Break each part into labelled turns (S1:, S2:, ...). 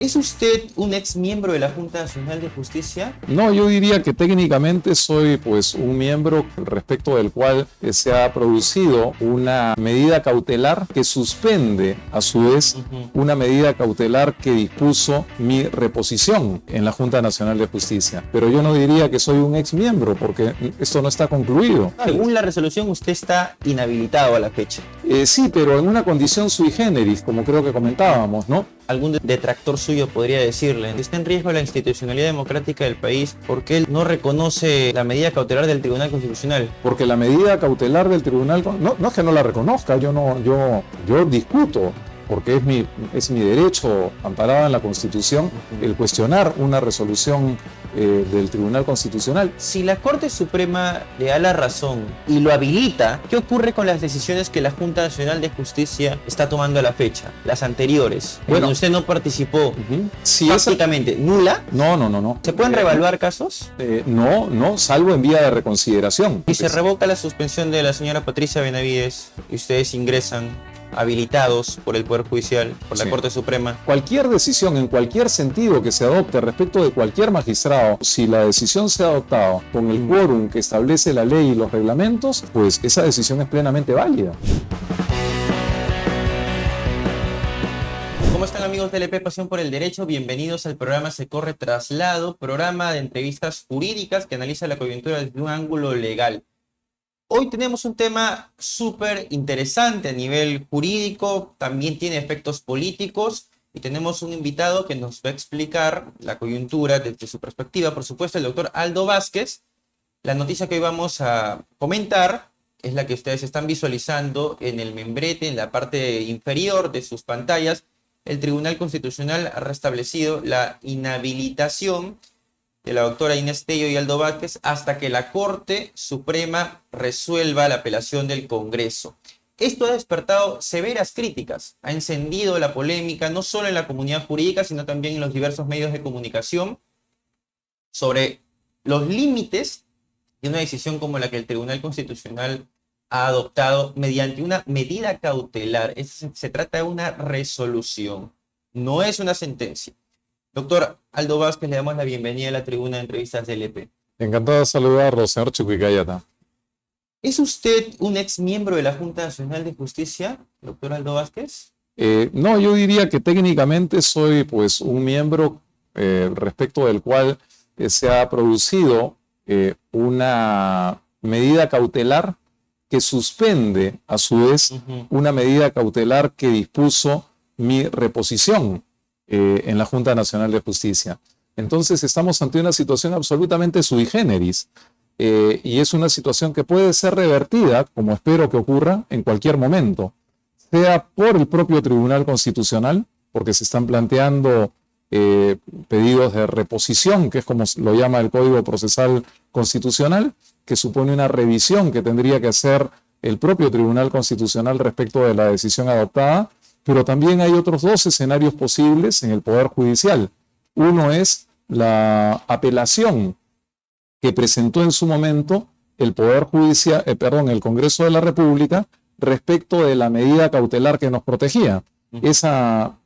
S1: ¿Es usted un ex miembro de la Junta Nacional de Justicia?
S2: No, yo diría que técnicamente soy pues un miembro respecto del cual se ha producido una medida cautelar que suspende a su vez una medida cautelar que dispuso mi reposición en la Junta Nacional de Justicia. Pero yo no diría que soy un ex miembro porque esto no está concluido.
S1: Según la resolución, usted está inhabilitado a la fecha.
S2: Sí, pero en una condición sui generis, como creo que comentábamos, ¿no?
S1: Algún detractor suyo podría decirle que está en riesgo la institucionalidad democrática del país porque él no reconoce la medida cautelar del Tribunal Constitucional.
S2: Porque la medida cautelar del tribunal, no es que no la reconozca, yo discuto, porque es mi derecho amparado en la Constitución el cuestionar una resolución del Tribunal Constitucional.
S1: Si la Corte Suprema le da la razón y lo habilita, ¿qué ocurre con las decisiones que la Junta Nacional de Justicia está tomando a la fecha? Las anteriores,
S2: Bueno,
S1: donde usted no participó,
S2: si
S1: prácticamente nula.
S2: No.
S1: ¿Se pueden reevaluar casos?
S2: No, salvo en vía de reconsideración.
S1: Si se revoca la suspensión de la señora Patricia Benavides y ustedes ingresan habilitados por el Poder Judicial, por la Corte Suprema.
S2: Cualquier decisión en cualquier sentido que se adopte respecto de cualquier magistrado, si la decisión se ha adoptado con el quórum que establece la ley y los reglamentos, pues esa decisión es plenamente válida.
S1: ¿Cómo están, amigos de LP Pasión por el Derecho? Bienvenidos al programa Se Corre Traslado, programa de entrevistas jurídicas que analiza la coyuntura desde un ángulo legal. Hoy tenemos un tema súper interesante a nivel jurídico, también tiene efectos políticos y tenemos un invitado que nos va a explicar la coyuntura desde su perspectiva, por supuesto, el doctor Aldo Vázquez. La noticia que hoy vamos a comentar es la que ustedes están visualizando en el membrete, en la parte inferior de sus pantallas. El Tribunal Constitucional ha restablecido la inhabilitación de la doctora Inés Tello y Aldo Vázquez hasta que la Corte Suprema resuelva la apelación del Congreso. Esto ha despertado severas críticas, ha encendido la polémica no solo en la comunidad jurídica, sino también en los diversos medios de comunicación sobre los límites de una decisión como la que el Tribunal Constitucional ha adoptado mediante una medida cautelar. Se trata de una resolución, no es una sentencia. Doctor Aldo Vázquez, le damos la bienvenida a la tribuna de entrevistas de LP.
S2: Encantado de saludarlo, señor Chuquicayata.
S1: ¿Es usted un ex miembro de la Junta Nacional de Justicia, doctor Aldo Vázquez?
S2: No, yo diría que técnicamente soy pues un miembro respecto del cual se ha producido una medida cautelar que suspende a su vez una medida cautelar que dispuso mi reposición en la Junta Nacional de Justicia. Entonces estamos ante una situación absolutamente sui generis y es una situación que puede ser revertida, como espero que ocurra, en cualquier momento, sea por el propio Tribunal Constitucional, porque se están planteando pedidos de reposición, que es como lo llama el Código Procesal Constitucional, que supone una revisión que tendría que hacer el propio Tribunal Constitucional respecto de la decisión adoptada. Pero también hay otros dos escenarios posibles en el Poder Judicial. Uno es la apelación que presentó en su momento el Poder Judicial, el Congreso de la República respecto de la medida cautelar que nos protegía. Esa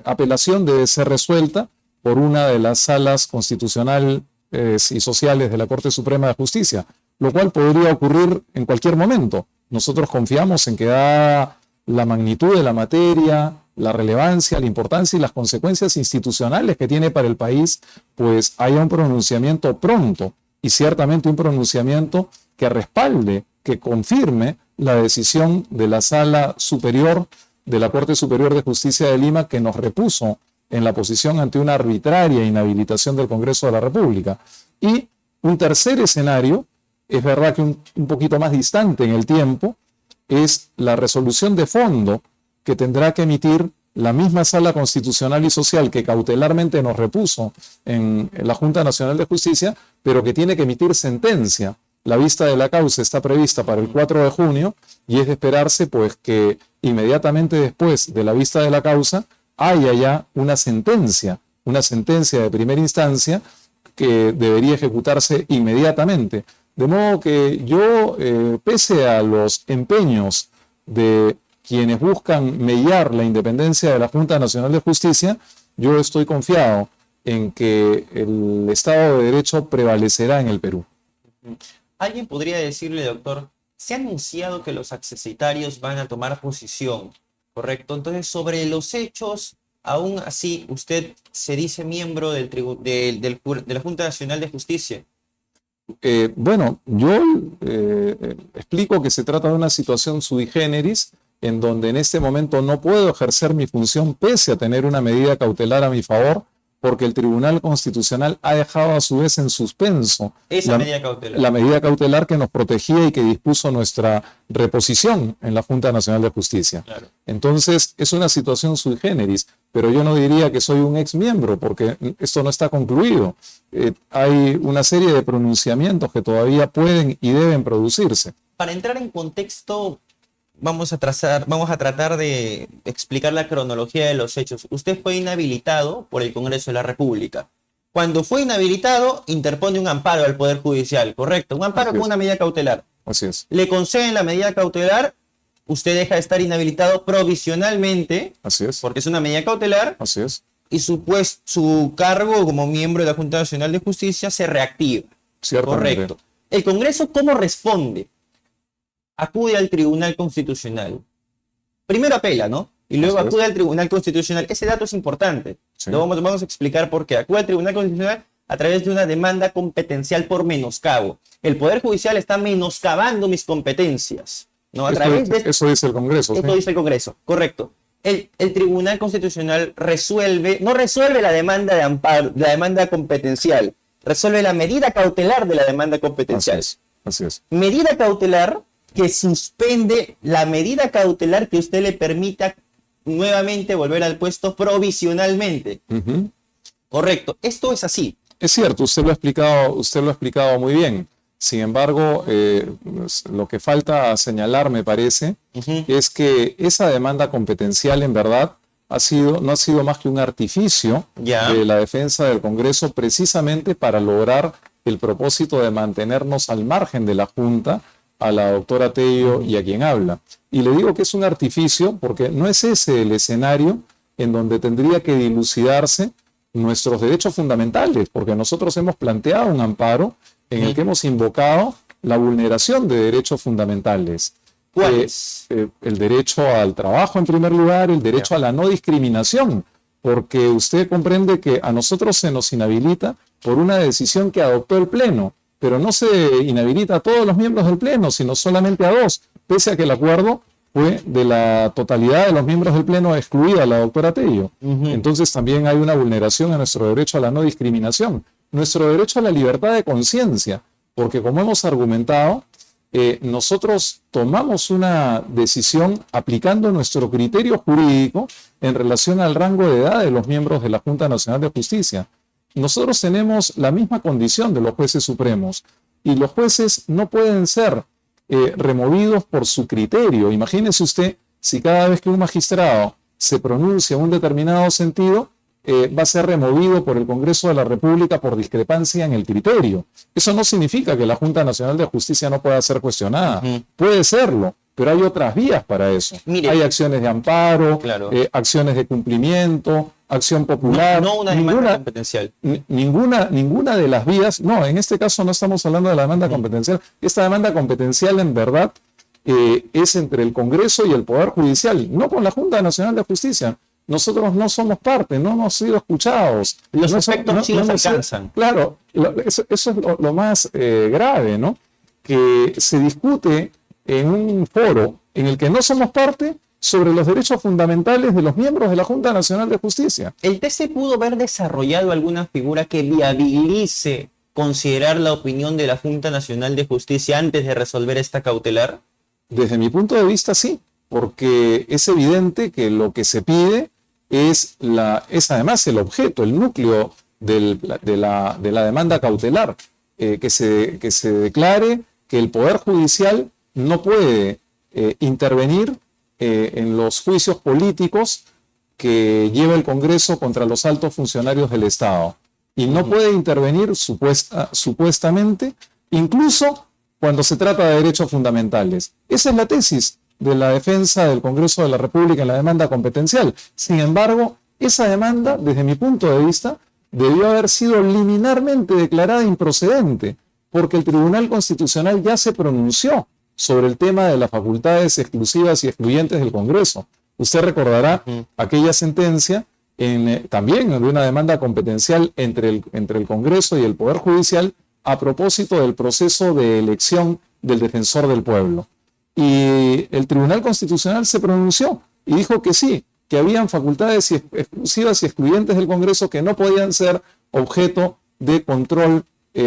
S2: apelación debe ser resuelta por una de las salas constitucionales y sociales de la Corte Suprema de Justicia, lo cual podría ocurrir en cualquier momento. Nosotros confiamos en que dada la magnitud de la materia, la relevancia, la importancia y las consecuencias institucionales que tiene para el país, pues haya un pronunciamiento pronto y ciertamente un pronunciamiento que respalde, que confirme la decisión de la Sala Superior de la Corte Superior de Justicia de Lima que nos repuso en la posición ante una arbitraria inhabilitación del Congreso de la República. Y un tercer escenario, es verdad que un poquito más distante en el tiempo, es la resolución de fondo que tendrá que emitir la misma Sala Constitucional y Social que cautelarmente nos repuso en la Junta Nacional de Justicia, pero que tiene que emitir sentencia. La vista de la causa está prevista para el 4 de junio y es de esperarse pues que inmediatamente después de la vista de la causa haya ya una sentencia de primera instancia que debería ejecutarse inmediatamente. De modo que yo, pese a los empeños de quienes buscan mellar la independencia de la Junta Nacional de Justicia, yo estoy confiado en que el Estado de Derecho prevalecerá en el Perú.
S1: Alguien podría decirle, doctor, se ha anunciado que los accesitarios van a tomar posición, ¿correcto? Entonces, sobre los hechos, aún así, usted se dice miembro de la Junta Nacional de Justicia.
S2: Bueno, yo explico que se trata de una situación sui generis, en donde en este momento no puedo ejercer mi función pese a tener una medida cautelar a mi favor, porque el Tribunal Constitucional ha dejado a su vez en suspenso
S1: Esa medida cautelar.
S2: la medida cautelar que nos protegía y que dispuso nuestra reposición en la Junta Nacional de Justicia.
S1: Claro.
S2: Entonces, es una situación sui generis, pero yo no diría que soy un ex miembro, porque esto no está concluido. Hay una serie de pronunciamientos que todavía pueden y deben producirse.
S1: Para entrar en contexto, vamos a tratar de explicar la cronología de los hechos. Usted fue inhabilitado por el Congreso de la República. Cuando fue inhabilitado, interpone un amparo al Poder Judicial, ¿correcto? Un amparo con una medida cautelar.
S2: Así es.
S1: Le conceden la medida cautelar, usted deja de estar inhabilitado provisionalmente,
S2: Así es.
S1: porque es una medida cautelar,
S2: Así es.
S1: y su cargo como miembro de la Junta Nacional de Justicia se reactiva.
S2: Ciertamente.
S1: Correcto. ¿El Congreso cómo responde? Acude al Tribunal Constitucional. Primero apela, ¿no? Y luego acude al Tribunal Constitucional. Ese dato es importante.
S2: Sí.
S1: Vamos a explicar por qué. Acude al Tribunal Constitucional a través de una demanda competencial por menoscabo. El Poder Judicial está menoscabando mis competencias, ¿no?
S2: Eso dice el Congreso.
S1: Esto
S2: ¿sí?
S1: dice el Congreso, correcto. El Tribunal Constitucional no resuelve la demanda de amparo, la demanda competencial, resuelve la medida cautelar de la demanda competencial.
S2: Así es.
S1: Medida cautelar que suspende la medida cautelar que usted le permita nuevamente volver al puesto provisionalmente.
S2: Uh-huh.
S1: Correcto, esto es así.
S2: Es cierto, usted lo ha explicado muy bien. Sin embargo, lo que falta señalar, me parece, es que esa demanda competencial en verdad no ha sido más que un artificio de la defensa del Congreso, precisamente para lograr el propósito de mantenernos al margen de la Junta, a la doctora Tello y a quien habla. Y le digo que es un artificio porque no es ese el escenario en donde tendría que dilucidarse nuestros derechos fundamentales, porque nosotros hemos planteado un amparo en el que hemos invocado la vulneración de derechos fundamentales.
S1: ¿Cuáles?
S2: El derecho al trabajo en primer lugar, el derecho a la no discriminación, porque usted comprende que a nosotros se nos inhabilita por una decisión que adoptó el Pleno, pero no se inhabilita a todos los miembros del Pleno, sino solamente a 2, pese a que el acuerdo fue de la totalidad de los miembros del Pleno, excluida la doctora Tello. Entonces también hay una vulneración a nuestro derecho a la no discriminación, nuestro derecho a la libertad de conciencia, porque como hemos argumentado, nosotros tomamos una decisión aplicando nuestro criterio jurídico en relación al rango de edad de los miembros de la Junta Nacional de Justicia. Nosotros tenemos la misma condición de los jueces supremos y los jueces no pueden ser removidos por su criterio. Imagínese usted si cada vez que un magistrado se pronuncia en un determinado sentido, va a ser removido por el Congreso de la República por discrepancia en el criterio. Eso no significa que la Junta Nacional de Justicia no pueda ser cuestionada. Puede serlo, pero hay otras vías para eso.
S1: Mire,
S2: hay acciones de amparo,
S1: claro,
S2: acciones de cumplimiento, acción popular.
S1: No una demanda competencial.
S2: Ninguna de las vías, no, en este caso no estamos hablando de la demanda competencial. Esta demanda competencial en verdad es entre el Congreso y el Poder Judicial, no con la Junta Nacional de Justicia. Nosotros no somos parte, no hemos sido escuchados.
S1: Los efectos sí los alcanzan.
S2: Claro, eso es lo más grave, ¿no? Que se discute en un foro en el que no somos parte sobre los derechos fundamentales de los miembros de la Junta Nacional de Justicia.
S1: ¿El TC pudo haber desarrollado alguna figura que viabilice considerar la opinión de la Junta Nacional de Justicia antes de resolver esta cautelar?
S2: Desde mi punto de vista, sí, porque es evidente que lo que se pide es además el objeto, el núcleo de la demanda cautelar, que se declare que el Poder Judicial no puede intervenir en los juicios políticos que lleva el Congreso contra los altos funcionarios del Estado. Y no puede intervenir supuestamente, incluso cuando se trata de derechos fundamentales. Esa es la tesis de la defensa del Congreso de la República en la demanda competencial. Sin embargo, esa demanda, desde mi punto de vista, debió haber sido liminarmente declarada improcedente, porque el Tribunal Constitucional ya se pronunció sobre el tema de las facultades exclusivas y excluyentes del Congreso. Usted recordará aquella sentencia también de una demanda competencial entre el Congreso y el Poder Judicial a propósito del proceso de elección del defensor del pueblo. Y el Tribunal Constitucional se pronunció y dijo que sí, que habían facultades exclusivas y excluyentes del Congreso que no podían ser objeto de control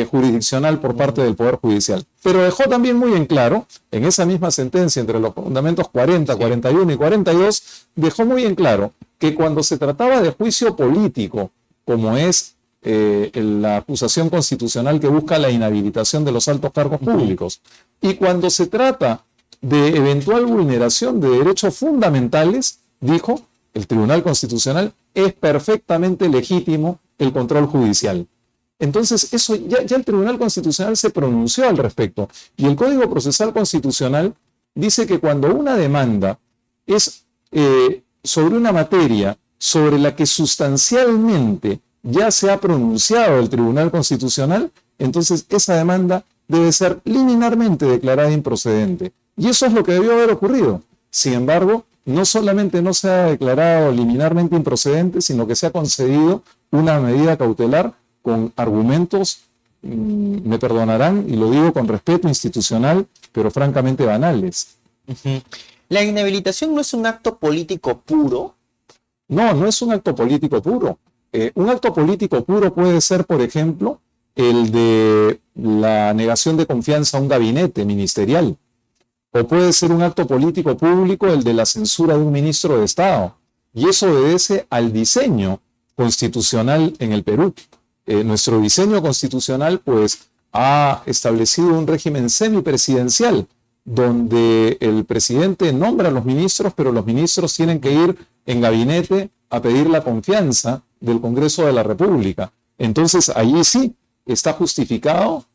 S2: jurisdiccional por parte del Poder Judicial. Pero dejó también muy en claro, en esa misma sentencia entre los fundamentos 40, 41 y 42, dejó muy en claro que cuando se trataba de juicio político, como es la acusación constitucional que busca la inhabilitación de los altos cargos públicos, y cuando se trata de eventual vulneración de derechos fundamentales, dijo el Tribunal Constitucional, es perfectamente legítimo el control judicial. Entonces, eso ya el Tribunal Constitucional se pronunció al respecto. Y el Código Procesal Constitucional dice que cuando una demanda es sobre una materia sobre la que sustancialmente ya se ha pronunciado el Tribunal Constitucional, entonces esa demanda debe ser liminarmente declarada improcedente. Y eso es lo que debió haber ocurrido. Sin embargo, no solamente no se ha declarado liminarmente improcedente, sino que se ha concedido una medida cautelar con argumentos, me perdonarán, y lo digo con respeto institucional, pero francamente banales.
S1: ¿La inhabilitación no es un acto político puro?
S2: No, no es un acto político puro. Un acto político puro puede ser, por ejemplo, el de la negación de confianza a un gabinete ministerial. O puede ser un acto político público el de la censura de un ministro de Estado. Y eso obedece al diseño constitucional en el Perú. Nuestro diseño constitucional, pues, ha establecido un régimen semipresidencial, donde el presidente nombra a los ministros, pero los ministros tienen que ir en gabinete a pedir la confianza del Congreso de la República. Entonces, allí sí está justificado,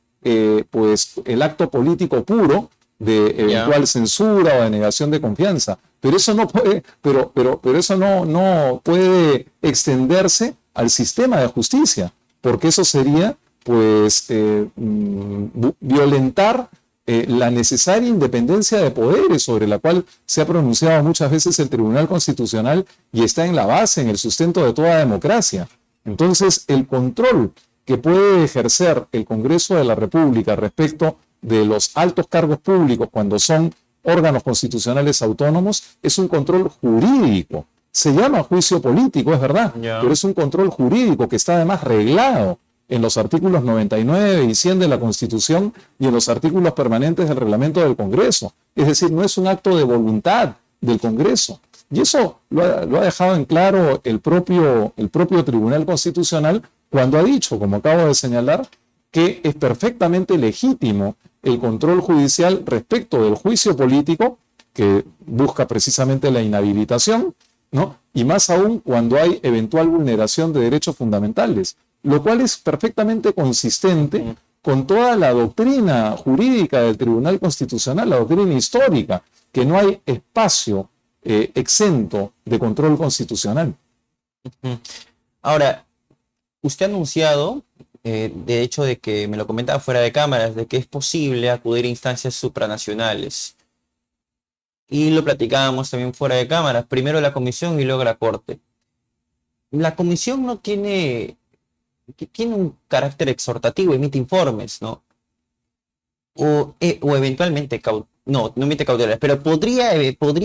S2: pues, el acto político puro de eventual censura o de negación de confianza. Pero eso no puede, pero eso no puede extenderse al sistema de justicia, porque eso sería, pues, violentar la necesaria independencia de poderes sobre la cual se ha pronunciado muchas veces el Tribunal Constitucional y está en la base, en el sustento de toda democracia. Entonces, el control que puede ejercer el Congreso de la República respecto de los altos cargos públicos cuando son órganos constitucionales autónomos es un control jurídico. Se llama juicio político, es verdad, pero es un control jurídico que está además reglado en los artículos 99 y 100 de la Constitución y en los artículos permanentes del reglamento del Congreso. Es decir, no es un acto de voluntad del Congreso. Y eso lo ha dejado en claro el propio Tribunal Constitucional cuando ha dicho, como acabo de señalar, que es perfectamente legítimo el control judicial respecto del juicio político que busca precisamente la inhabilitación, ¿no? Y más aún cuando hay eventual vulneración de derechos fundamentales, lo cual es perfectamente consistente con toda la doctrina jurídica del Tribunal Constitucional, la doctrina histórica, que no hay espacio exento de control constitucional.
S1: Ahora, usted ha anunciado, de hecho, de que me lo comentaba fuera de cámaras, de que es posible acudir a instancias supranacionales. Y lo platicábamos también fuera de cámaras, primero la comisión y luego la corte. La comisión no tiene un carácter exhortativo, emite informes, ¿no? O eventualmente, no emite cautelares, pero podría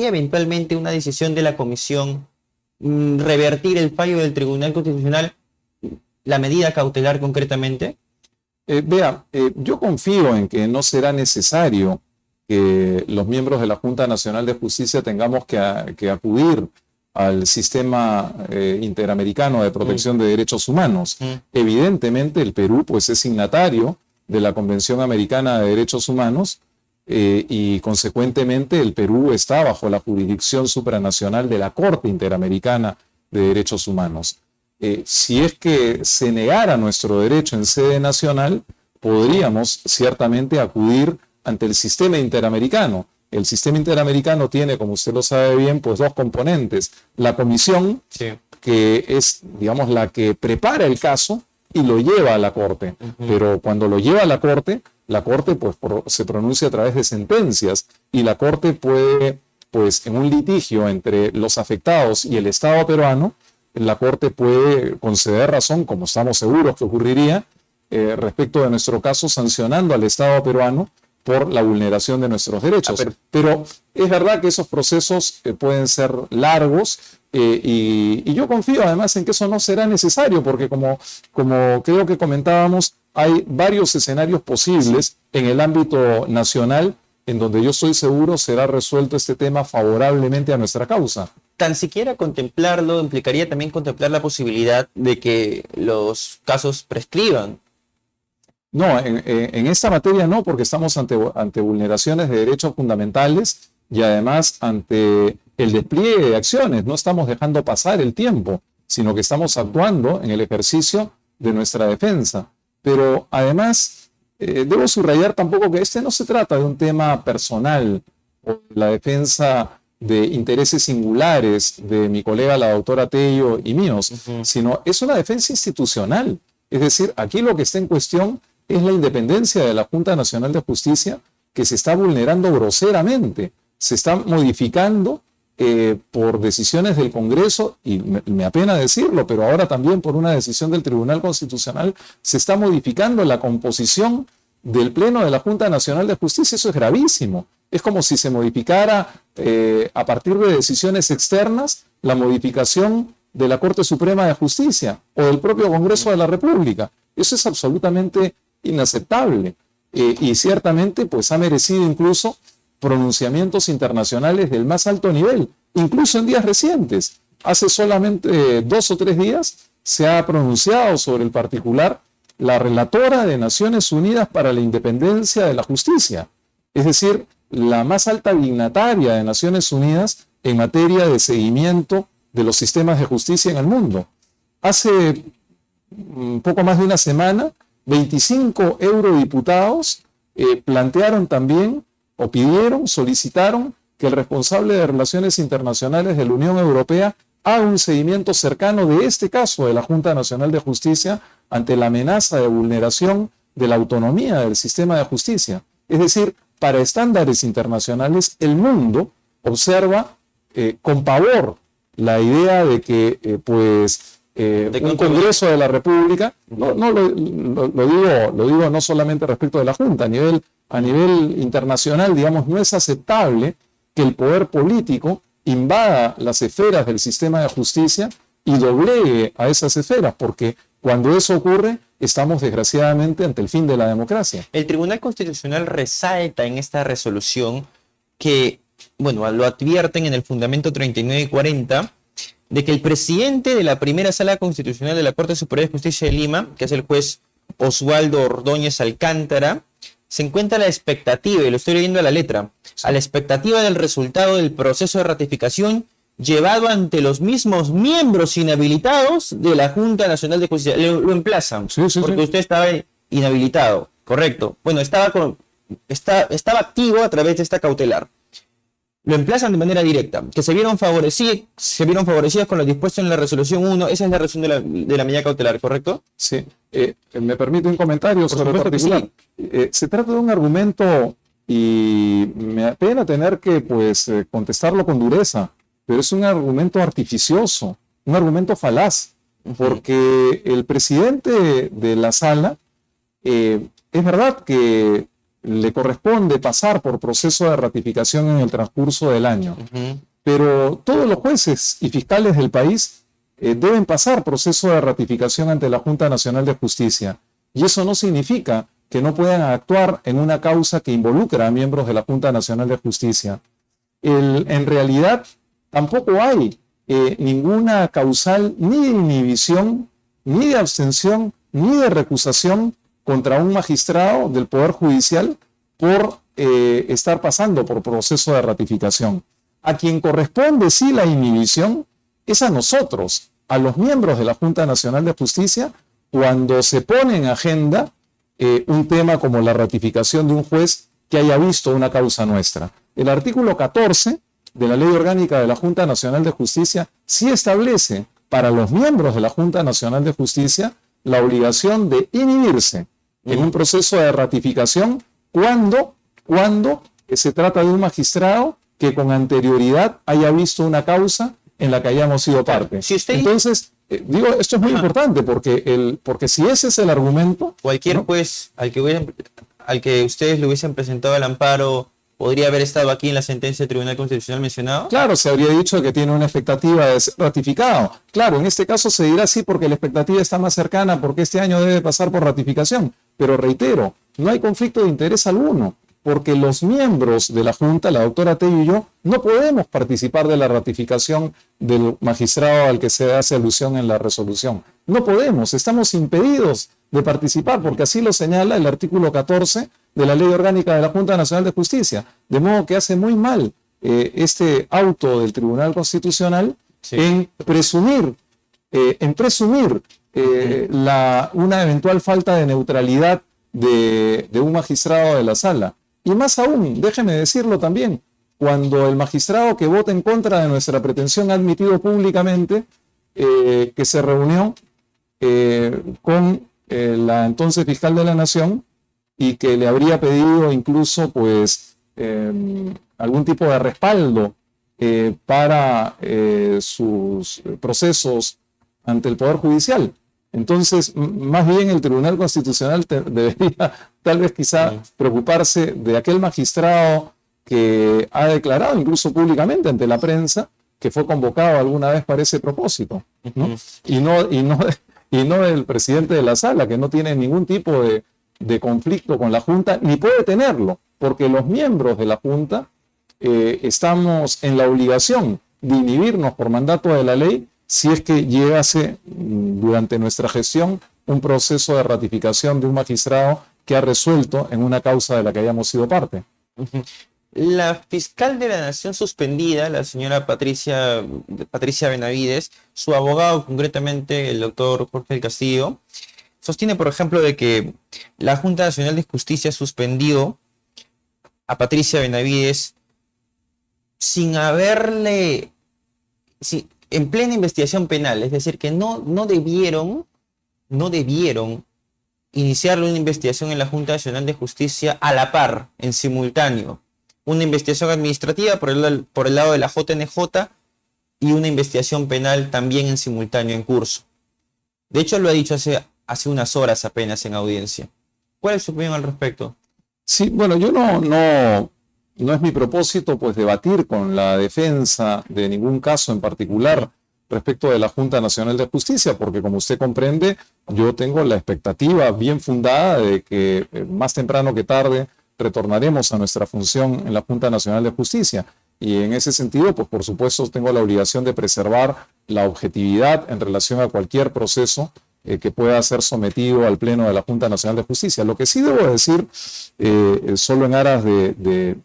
S1: eventualmente una decisión de la comisión revertir el fallo del Tribunal Constitucional, la medida cautelar concretamente.
S2: Yo confío en que no será necesario que los miembros de la Junta Nacional de Justicia tengamos que acudir al sistema interamericano de protección de derechos humanos. Evidentemente el Perú, pues, es signatario de la Convención Americana de Derechos Humanos y consecuentemente el Perú está bajo la jurisdicción supranacional de la Corte Interamericana de Derechos Humanos. Si es que se negara nuestro derecho en sede nacional, podríamos ciertamente acudir ante el sistema interamericano. El sistema interamericano tiene, como usted lo sabe bien, pues dos componentes. La comisión, que es, digamos, la que prepara el caso y lo lleva a la Corte. Pero cuando lo lleva a la Corte pues se pronuncia a través de sentencias y la Corte puede, pues en un litigio entre los afectados y el Estado peruano, la Corte puede conceder razón, como estamos seguros que ocurriría, respecto de nuestro caso, sancionando al Estado peruano por la vulneración de nuestros derechos. Pero es verdad que esos procesos pueden ser largos y yo confío además en que eso no será necesario, porque como creo que comentábamos, hay varios escenarios posibles en el ámbito nacional en donde yo estoy seguro será resuelto este tema favorablemente a nuestra causa.
S1: Tan siquiera contemplarlo implicaría también contemplar la posibilidad de que los casos prescriban.
S2: No, en esta materia no, porque estamos ante vulneraciones de derechos fundamentales y además ante el despliegue de acciones. No estamos dejando pasar el tiempo, sino que estamos actuando en el ejercicio de nuestra defensa. Pero además, debo subrayar tampoco que no se trata de un tema personal o la defensa de intereses singulares de mi colega, la doctora Tello, y míos, sino es una defensa institucional. Es decir, aquí lo que está en cuestión es la independencia de la Junta Nacional de Justicia, que se está vulnerando groseramente, se está modificando por decisiones del Congreso, y me apena decirlo, pero ahora también por una decisión del Tribunal Constitucional, se está modificando la composición del Pleno de la Junta Nacional de Justicia. Eso es gravísimo. Es como si se modificara a partir de decisiones externas la modificación de la Corte Suprema de Justicia o del propio Congreso de la República. Eso es absolutamente inaceptable y ciertamente pues ha merecido incluso pronunciamientos internacionales del más alto nivel, incluso en días recientes. Hace solamente 2 o 3 días se ha pronunciado sobre el particular la relatora de Naciones Unidas para la Independencia de la Justicia, es decir, la más alta dignataria de Naciones Unidas en materia de seguimiento de los sistemas de justicia en el mundo. Hace poco más de una semana, 25 eurodiputados plantearon también, o pidieron, solicitaron que el responsable de Relaciones Internacionales de la Unión Europea haga un seguimiento cercano de este caso de la Junta Nacional de Justicia ante la amenaza de vulneración de la autonomía del sistema de justicia. Es decir, para estándares internacionales, el mundo observa con pavor la idea de que un Congreso de la República, lo digo no solamente respecto de la Junta, a nivel internacional, digamos, no es aceptable que el poder político invada las esferas del sistema de justicia y doblegue a esas esferas, porque cuando eso ocurre, estamos desgraciadamente ante el fin de la democracia.
S1: El Tribunal Constitucional resalta en esta resolución que, bueno, lo advierten en el fundamento 39 y 40, de que el presidente de la primera sala constitucional de la Corte Superior de Justicia de Lima, que es el juez Oswaldo Ordóñez Alcántara, se encuentra a la expectativa, y lo estoy leyendo a la letra, a la expectativa del resultado del proceso de ratificación llevado ante los mismos miembros inhabilitados de la Junta Nacional de Justicia. Lo emplazan, porque usted estaba inhabilitado, correcto. Bueno, estaba activo a través de esta cautelar. Lo emplazan de manera directa, que se vieron favorecidos con lo dispuesto en la resolución 1, esa es la razón de la medida cautelar, ¿correcto?
S2: Sí. ¿Me permite un comentario sobre el particular? Sí. Se trata de un argumento, y me apena tener que contestarlo con dureza, pero es un argumento artificioso, un argumento falaz, porque el presidente de la sala, es verdad que le corresponde pasar por proceso de ratificación en el transcurso del año. Pero todos los jueces y fiscales del país deben pasar proceso de ratificación ante la Junta Nacional de Justicia. Y eso no significa que no puedan actuar en una causa que involucra a miembros de la Junta Nacional de Justicia. En realidad, tampoco hay ninguna causal ni de inhibición, ni de abstención, ni de recusación contra un magistrado del Poder Judicial por estar pasando por proceso de ratificación. A quien corresponde sí la inhibición es a nosotros, a los miembros de la Junta Nacional de Justicia, cuando se pone en agenda un tema como la ratificación de un juez que haya visto una causa nuestra. El artículo 14 de la Ley Orgánica de la Junta Nacional de Justicia sí establece para los miembros de la Junta Nacional de Justicia la obligación de inhibirse en un proceso de ratificación cuando se trata de un magistrado que con anterioridad haya visto una causa en la que hayamos sido parte.
S1: Si usted...
S2: Entonces, digo, esto es muy importante porque si ese es el argumento...
S1: Cualquier
S2: ¿no?
S1: juez al que ustedes le hubiesen presentado el amparo podría haber estado aquí en la sentencia del Tribunal Constitucional mencionado.
S2: Claro, se habría dicho que tiene una expectativa de ser ratificado. Claro, en este caso se dirá sí porque la expectativa está más cercana, porque este año debe pasar por ratificación. Pero reitero, no hay conflicto de interés alguno, porque los miembros de la Junta, la doctora Tello y yo, no podemos participar de la ratificación del magistrado al que se hace alusión en la resolución. No podemos, estamos impedidos de participar, porque así lo señala el artículo 14 de la Ley Orgánica de la Junta Nacional de Justicia. De modo que hace muy mal este auto del Tribunal Constitucional en presumir una eventual falta de neutralidad de un magistrado de la sala. Y más aún, déjeme decirlo también, cuando el magistrado que vota en contra de nuestra pretensión ha admitido públicamente que se reunió con la entonces fiscal de la Nación y que le habría pedido incluso pues algún tipo de respaldo para sus procesos ante el Poder Judicial. Entonces, más bien el Tribunal Constitucional debería tal vez quizá preocuparse de aquel magistrado que ha declarado incluso públicamente ante la prensa que fue convocado alguna vez para ese propósito, ¿no? Y no del presidente de la sala, que no tiene ningún tipo de conflicto con la Junta, ni puede tenerlo, porque los miembros de la Junta estamos en la obligación de inhibirnos por mandato de la ley si es que llegase durante nuestra gestión un proceso de ratificación de un magistrado que ha resuelto en una causa de la que hayamos sido parte.
S1: La fiscal de la Nación suspendida, la señora Patricia Benavides, su abogado, concretamente el doctor Jorge del Castillo, sostiene, por ejemplo, de que la Junta Nacional de Justicia suspendió a Patricia Benavides sin haberle... en plena investigación penal, es decir, que no debieron iniciarle una investigación en la Junta Nacional de Justicia a la par, en simultáneo. Una investigación administrativa por el lado de la JNJ y una investigación penal también en simultáneo en curso. De hecho, lo ha dicho hace unas horas apenas en audiencia. ¿Cuál es su opinión al respecto?
S2: Sí, bueno, yo no es mi propósito pues debatir con la defensa de ningún caso en particular respecto de la Junta Nacional de Justicia, porque como usted comprende, yo tengo la expectativa bien fundada de que más temprano que tarde retornaremos a nuestra función en la Junta Nacional de Justicia. Y en ese sentido, pues por supuesto tengo la obligación de preservar la objetividad en relación a cualquier proceso que pueda ser sometido al Pleno de la Junta Nacional de Justicia. Lo que sí debo decir, solo en aras de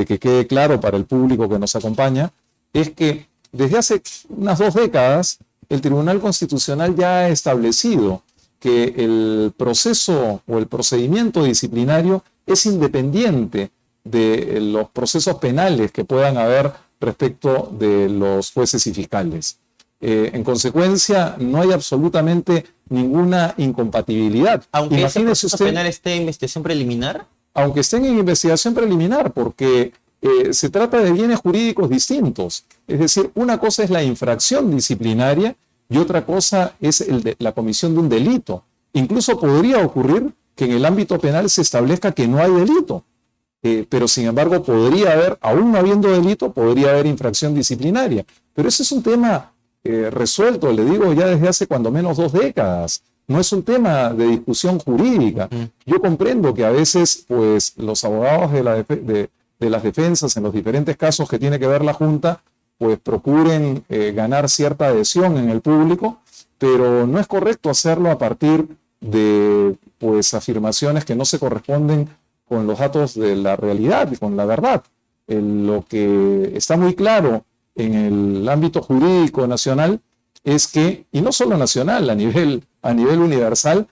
S2: que quede claro para el público que nos acompaña, es que desde hace unas 2 décadas el Tribunal Constitucional ya ha establecido que el proceso o el procedimiento disciplinario es independiente de los procesos penales que puedan haber respecto de los jueces y fiscales. En consecuencia, no hay absolutamente ninguna incompatibilidad.
S1: Aunque ese proceso penal esté en investigación preliminar.
S2: Aunque estén en investigación preliminar, porque se trata de bienes jurídicos distintos. Es decir, una cosa es la infracción disciplinaria y otra cosa es la comisión de un delito. Incluso podría ocurrir que en el ámbito penal se establezca que no hay delito, pero sin embargo podría haber, aún no habiendo delito, podría haber infracción disciplinaria. Pero ese es un tema resuelto, le digo, ya desde hace cuando menos 2 décadas. No es un tema de discusión jurídica. Yo comprendo que a veces pues, los abogados de las defensas en los diferentes casos que tiene que ver la Junta pues, procuren ganar cierta adhesión en el público, pero no es correcto hacerlo a partir de pues, afirmaciones que no se corresponden con los datos de la realidad y con la verdad. Lo que está muy claro en el ámbito jurídico nacional es que, y no solo nacional, a nivel universal,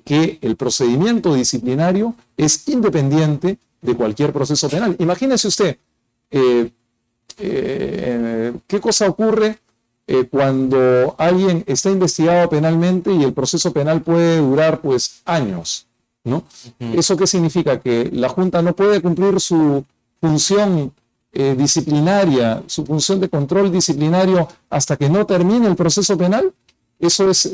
S2: que el procedimiento disciplinario es independiente de cualquier proceso penal. Imagínese usted qué cosa ocurre cuando alguien está investigado penalmente y el proceso penal puede durar pues años, ¿no? ¿Eso qué significa? Que la Junta no puede cumplir su función disciplinaria, su función de control disciplinario hasta que no termine el proceso penal. Eso es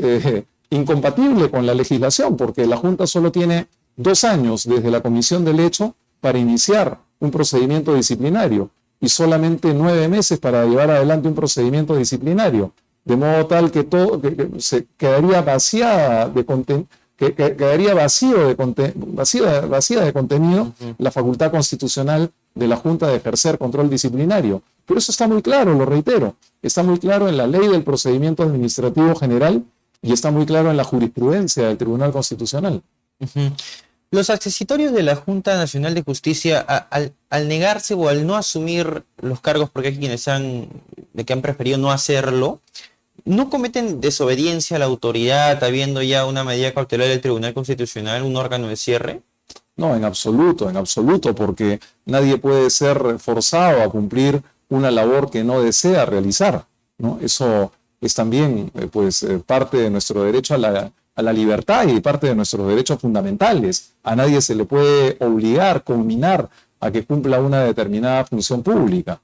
S2: incompatible con la legislación, porque la Junta solo tiene 2 años desde la comisión del hecho para iniciar un procedimiento disciplinario y solamente 9 meses para llevar adelante un procedimiento disciplinario, de modo tal que todo se quedaría vacía de quedaría vacía de contenido la facultad constitucional de la Junta de ejercer control disciplinario. Pero eso está muy claro, lo reitero, está muy claro en la ley del procedimiento administrativo general y está muy claro en la jurisprudencia del Tribunal Constitucional.
S1: Los accesorios de la Junta Nacional de Justicia, al negarse o al no asumir los cargos, porque hay quienes han preferido no hacerlo, ¿no cometen desobediencia a la autoridad, habiendo ya una medida cautelar del Tribunal Constitucional, un órgano de cierre?
S2: No, en absoluto, porque nadie puede ser forzado a cumplir una labor que no desea realizar, ¿no? Eso es también parte de nuestro derecho a la libertad y parte de nuestros derechos fundamentales. A nadie se le puede obligar, comminar a que cumpla una determinada función pública.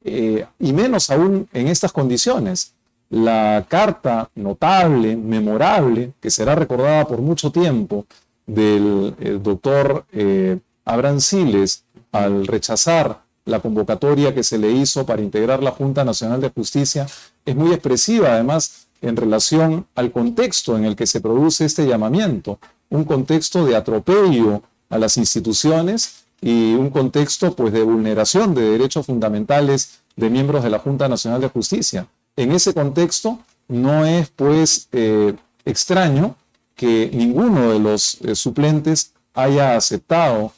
S2: Y menos aún en estas condiciones. La carta notable, memorable, que será recordada por mucho tiempo, del doctor Abraham Siles al rechazar la convocatoria que se le hizo para integrar la Junta Nacional de Justicia, es muy expresiva además en relación al contexto en el que se produce este llamamiento, un contexto de atropello a las instituciones y un contexto pues de vulneración de derechos fundamentales de miembros de la Junta Nacional de Justicia. En ese contexto no es pues extraño que ninguno de los suplentes haya aceptado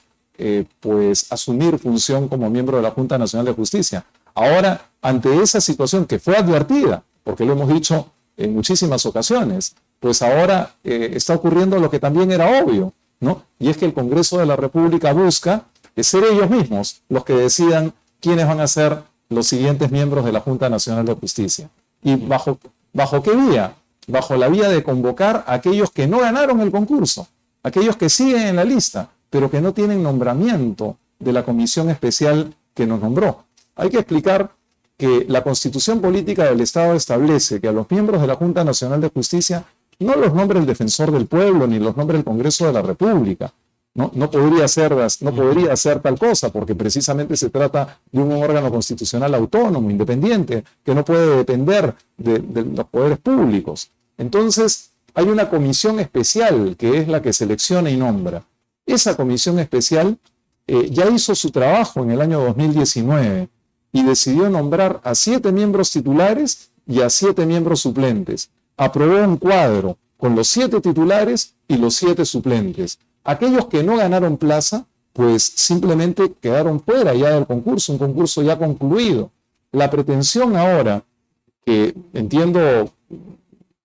S2: pues asumir función como miembro de la Junta Nacional de Justicia. Ahora, ante esa situación que fue advertida, porque lo hemos dicho en muchísimas ocasiones, pues ahora está ocurriendo lo que también era obvio, ¿no? Y es que el Congreso de la República busca ser ellos mismos los que decidan quiénes van a ser los siguientes miembros de la Junta Nacional de Justicia. ¿Y bajo qué vía? Bajo la vía de convocar a aquellos que no ganaron el concurso, aquellos que siguen en la lista, pero que no tienen nombramiento de la comisión especial que nos nombró. Hay que explicar que la Constitución Política del Estado establece que a los miembros de la Junta Nacional de Justicia no los nombre el Defensor del Pueblo ni los nombre el Congreso de la República. No podría hacer tal cosa, porque precisamente se trata de un órgano constitucional autónomo, independiente, que no puede depender de los poderes públicos. Entonces, hay una comisión especial que es la que selecciona y nombra. Esa comisión especial ya hizo su trabajo en el año 2019 y decidió nombrar a 7 miembros titulares y a 7 miembros suplentes. Aprobó un cuadro con los 7 titulares y los 7 suplentes. Aquellos que no ganaron plaza, pues simplemente quedaron fuera ya del concurso, un concurso ya concluido. La pretensión ahora, que entiendo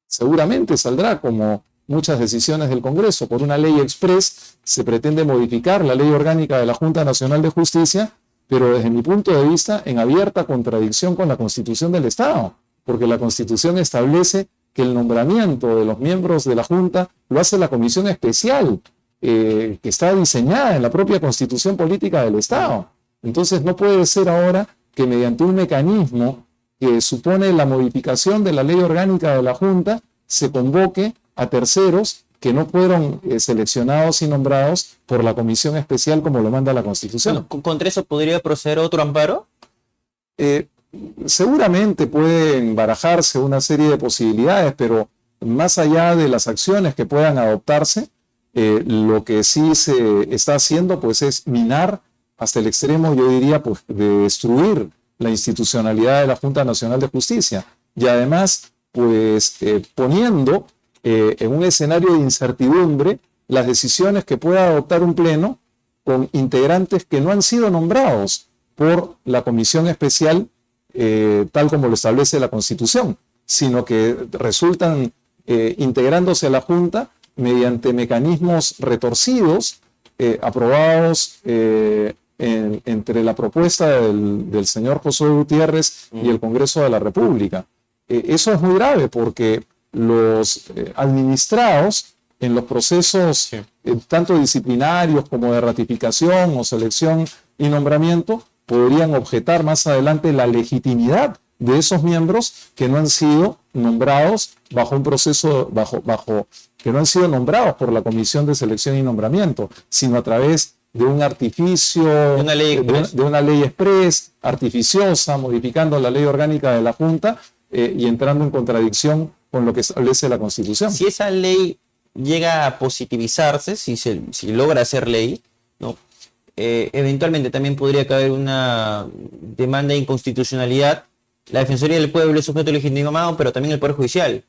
S2: seguramente saldrá como muchas decisiones del Congreso, por una ley express, se pretende modificar la ley orgánica de la Junta Nacional de Justicia, pero desde mi punto de vista en abierta contradicción con la Constitución del Estado, porque la Constitución establece que el nombramiento de los miembros de la Junta lo hace la Comisión Especial, que está diseñada en la propia Constitución Política del Estado. Entonces no puede ser ahora que mediante un mecanismo que supone la modificación de la ley orgánica de la Junta se convoque a terceros que no fueron seleccionados y nombrados por la Comisión Especial como lo manda la Constitución.
S1: Bueno, ¿contra eso podría proceder otro amparo?
S2: Seguramente pueden barajarse una serie de posibilidades, pero más allá de las acciones que puedan adoptarse, lo que sí se está haciendo pues es minar hasta el extremo, yo diría, pues, de destruir la institucionalidad de la Junta Nacional de Justicia y además pues poniendo en un escenario de incertidumbre las decisiones que pueda adoptar un pleno con integrantes que no han sido nombrados por la Comisión Especial tal como lo establece la Constitución, sino que resultan integrándose a la Junta mediante mecanismos retorcidos aprobados entre la propuesta del señor Josué Gutiérrez y el Congreso de la República. eso es muy grave porque los administrados en los procesos tanto disciplinarios como de ratificación o selección y nombramiento podrían objetar más adelante la legitimidad de esos miembros que no han sido nombrados bajo un proceso, que no han sido nombrados por la Comisión de Selección y Nombramiento, sino a través de un artificio, de una ley express, artificiosa, modificando la ley orgánica de la Junta y entrando en contradicción con lo que establece la Constitución.
S1: Si esa ley llega a positivizarse, si logra ser ley, ¿no? Eventualmente también podría caber una demanda de inconstitucionalidad. La Defensoría del Pueblo es sujeto legitimado, pero también el Poder Judicial.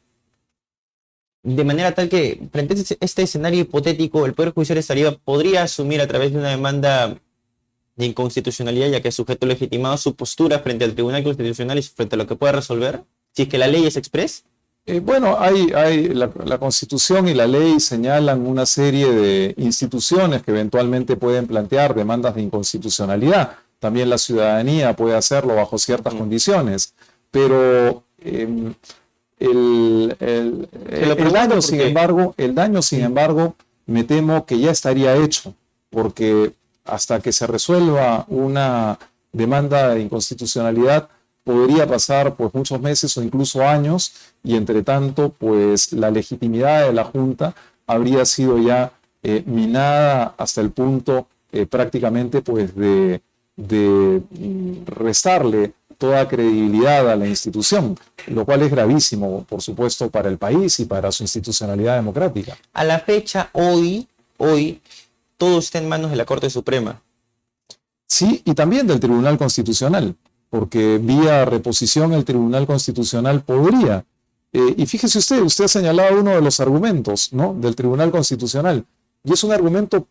S1: De manera tal que, frente a este escenario hipotético, el Poder Judicial podría asumir a través de una demanda de inconstitucionalidad, ya que es sujeto legitimado, su postura frente al Tribunal Constitucional y frente a lo que pueda resolver, si es que la ley es express.
S2: Bueno, la Constitución y la ley señalan una serie de instituciones que eventualmente pueden plantear demandas de inconstitucionalidad. También la ciudadanía puede hacerlo bajo ciertas condiciones, pero el daño, sin embargo, me temo que ya estaría hecho, porque hasta que se resuelva una demanda de inconstitucionalidad podría pasar pues muchos meses o incluso años, y entre tanto pues la legitimidad de la Junta habría sido ya minada hasta el punto prácticamente pues de restarle toda credibilidad a la institución, lo cual es gravísimo, por supuesto, para el país y para su institucionalidad democrática.
S1: A la fecha, hoy, todo está en manos de la Corte Suprema.
S2: Sí, y también del Tribunal Constitucional, porque vía reposición el Tribunal Constitucional podría. Y fíjese usted ha señalado uno de los argumentos, ¿no?, del Tribunal Constitucional, y es un argumento,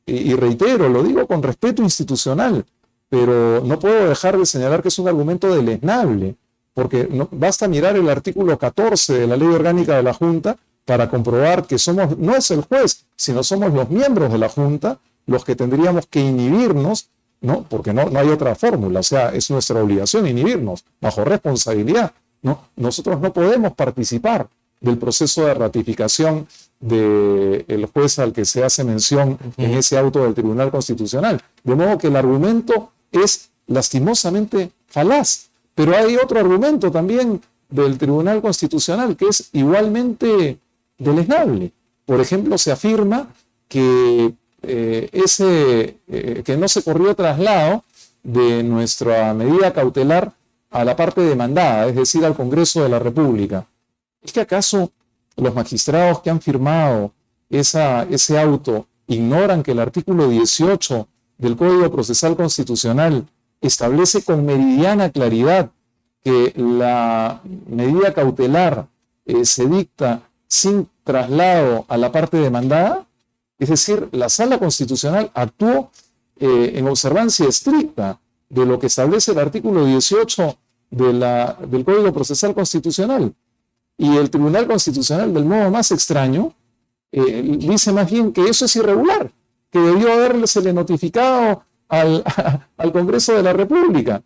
S2: y reitero, lo digo con respeto institucional, pero no puedo dejar de señalar que es un argumento deleznable, porque basta mirar el artículo 14 de la Ley Orgánica de la Junta para comprobar que no es el juez, sino somos los miembros de la Junta los que tendríamos que inhibirnos, ¿no?, porque no hay otra fórmula, o sea, es nuestra obligación inhibirnos, bajo responsabilidad, ¿no? Nosotros no podemos participar del proceso de ratificación del juez al que se hace mención en ese auto del Tribunal Constitucional. De modo que el argumento es lastimosamente falaz. Pero hay otro argumento también del Tribunal Constitucional que es igualmente deleznable. Por ejemplo, se afirma que que no se corrió traslado de nuestra medida cautelar a la parte demandada, es decir, al Congreso de la República. ¿Es que acaso los magistrados que han firmado ese auto ignoran que el artículo 18 del Código Procesal Constitucional establece con meridiana claridad que la medida cautelar se dicta sin traslado a la parte demandada? Es decir, la Sala Constitucional actuó en observancia estricta de lo que establece el artículo 18 del Código Procesal Constitucional. Y el Tribunal Constitucional, del modo más extraño, dice más bien que eso es irregular, que debió habérsele notificado al Congreso de la República.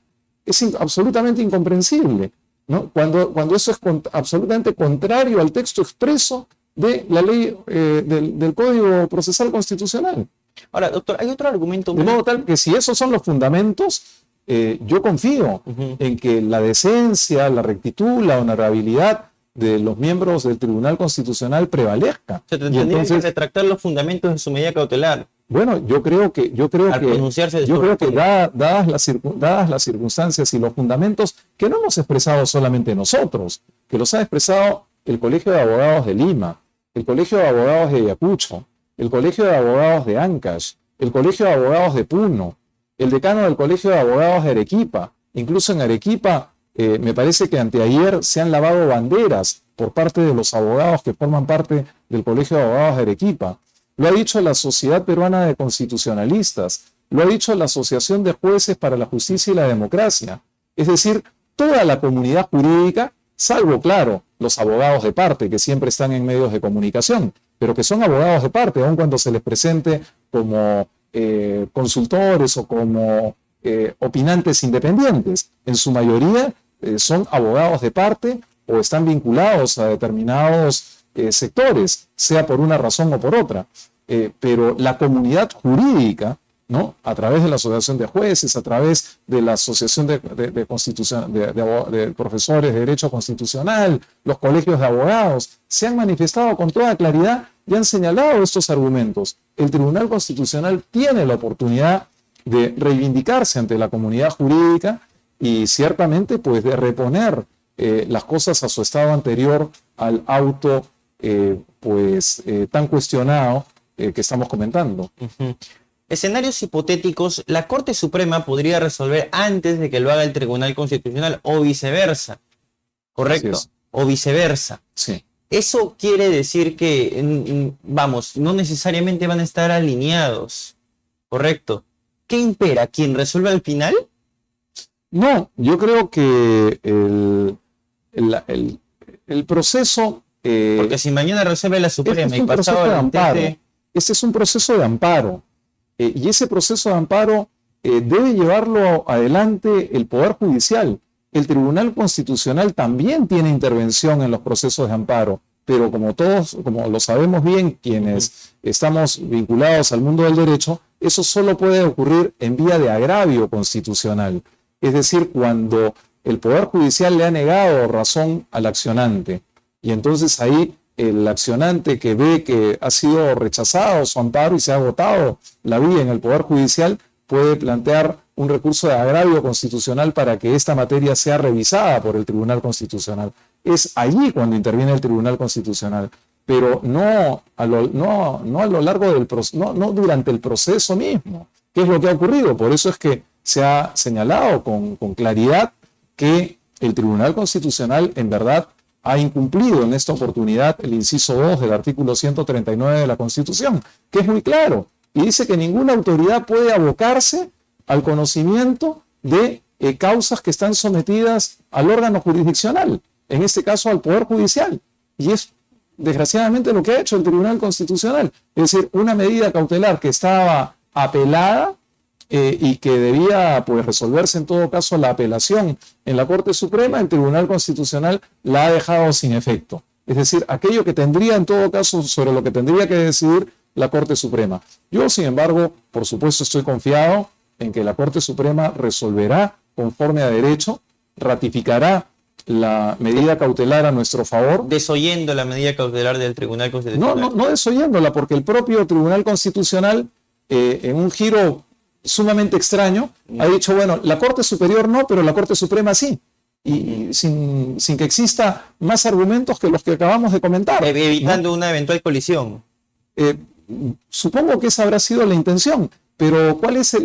S2: Es absolutamente incomprensible, ¿no?, cuando eso es absolutamente contrario al texto expreso de la ley del Código Procesal Constitucional.
S1: Ahora, doctor, hay otro argumento.
S2: De modo tal que si esos son los fundamentos, yo confío en que la decencia, la rectitud, la honorabilidad de los miembros del Tribunal Constitucional prevalezca.
S1: Se tendrían que retractar los fundamentos de su medida cautelar.
S2: Bueno, yo creo que dadas las circunstancias y los fundamentos que no hemos expresado solamente nosotros, que los ha expresado el Colegio de Abogados de Lima, el Colegio de Abogados de Ayacucho, el Colegio de Abogados de Ancash, el Colegio de Abogados de Puno, el decano del Colegio de Abogados de Arequipa. Incluso en Arequipa, me parece que anteayer se han lavado banderas por parte de los abogados que forman parte del Colegio de Abogados de Arequipa. Lo ha dicho la Sociedad Peruana de Constitucionalistas, lo ha dicho la Asociación de Jueces para la Justicia y la Democracia. Es decir, toda la comunidad jurídica, salvo, claro, los abogados de parte que siempre están en medios de comunicación, pero que son abogados de parte, aun cuando se les presente como consultores o como opinantes independientes. En su mayoría son abogados de parte o están vinculados a determinados sectores, sea por una razón o por otra. Pero la comunidad jurídica, ¿no? A través de la Asociación de Jueces, a través de la Asociación de Profesores de Derecho Constitucional, los colegios de abogados, se han manifestado con toda claridad y han señalado estos argumentos. El Tribunal Constitucional tiene la oportunidad de reivindicarse ante la comunidad jurídica y ciertamente pues de reponer las cosas a su estado anterior al auto tan cuestionado que estamos comentando.
S1: Escenarios hipotéticos, la Corte Suprema podría resolver antes de que lo haga el Tribunal Constitucional o viceversa, ¿correcto? O viceversa.
S2: Sí.
S1: Eso quiere decir que, vamos, no necesariamente van a estar alineados, ¿correcto? ¿Qué impera? ¿Quién resuelve al final?
S2: No, yo creo que el proceso...
S1: Porque si mañana resuelve la Suprema y pasado
S2: de amparo, este es un proceso de amparo. Y ese proceso de amparo debe llevarlo adelante el Poder Judicial. El Tribunal Constitucional también tiene intervención en los procesos de amparo, pero como lo sabemos bien quienes estamos vinculados al mundo del derecho, eso solo puede ocurrir en vía de agravio constitucional. Es decir, cuando el Poder Judicial le ha negado razón al accionante. Y entonces ahí el accionante que ve que ha sido rechazado su amparo y se ha agotado la vía en el Poder Judicial puede plantear un recurso de agravio constitucional para que esta materia sea revisada por el Tribunal Constitucional. Es allí cuando interviene el Tribunal Constitucional, pero no a lo largo del proceso, no durante el proceso mismo. ¿Qué es lo que ha ocurrido? Por eso es que se ha señalado con claridad que el Tribunal Constitucional en verdad ha incumplido en esta oportunidad el inciso 2 del artículo 139 de la Constitución, que es muy claro, y dice que ninguna autoridad puede abocarse al conocimiento de causas que están sometidas al órgano jurisdiccional, en este caso al Poder Judicial, y es desgraciadamente lo que ha hecho el Tribunal Constitucional, es decir, una medida cautelar que estaba apelada y que debía pues resolverse en todo caso la apelación en la Corte Suprema, el Tribunal Constitucional la ha dejado sin efecto. Es decir, aquello que tendría en todo caso sobre lo que tendría que decidir la Corte Suprema. Yo, sin embargo, por supuesto estoy confiado en que la Corte Suprema resolverá conforme a derecho, ratificará la medida cautelar a nuestro favor.
S1: Desoyendo la medida cautelar del Tribunal Constitucional.
S2: No desoyéndola, porque el propio Tribunal Constitucional, en un giro sumamente extraño, ha dicho, bueno, la Corte Superior no, pero la Corte Suprema sí. Y sin que exista más argumentos que los que acabamos de comentar.
S1: Evitando una eventual colisión.
S2: Supongo que esa habrá sido la intención, pero ¿cuál es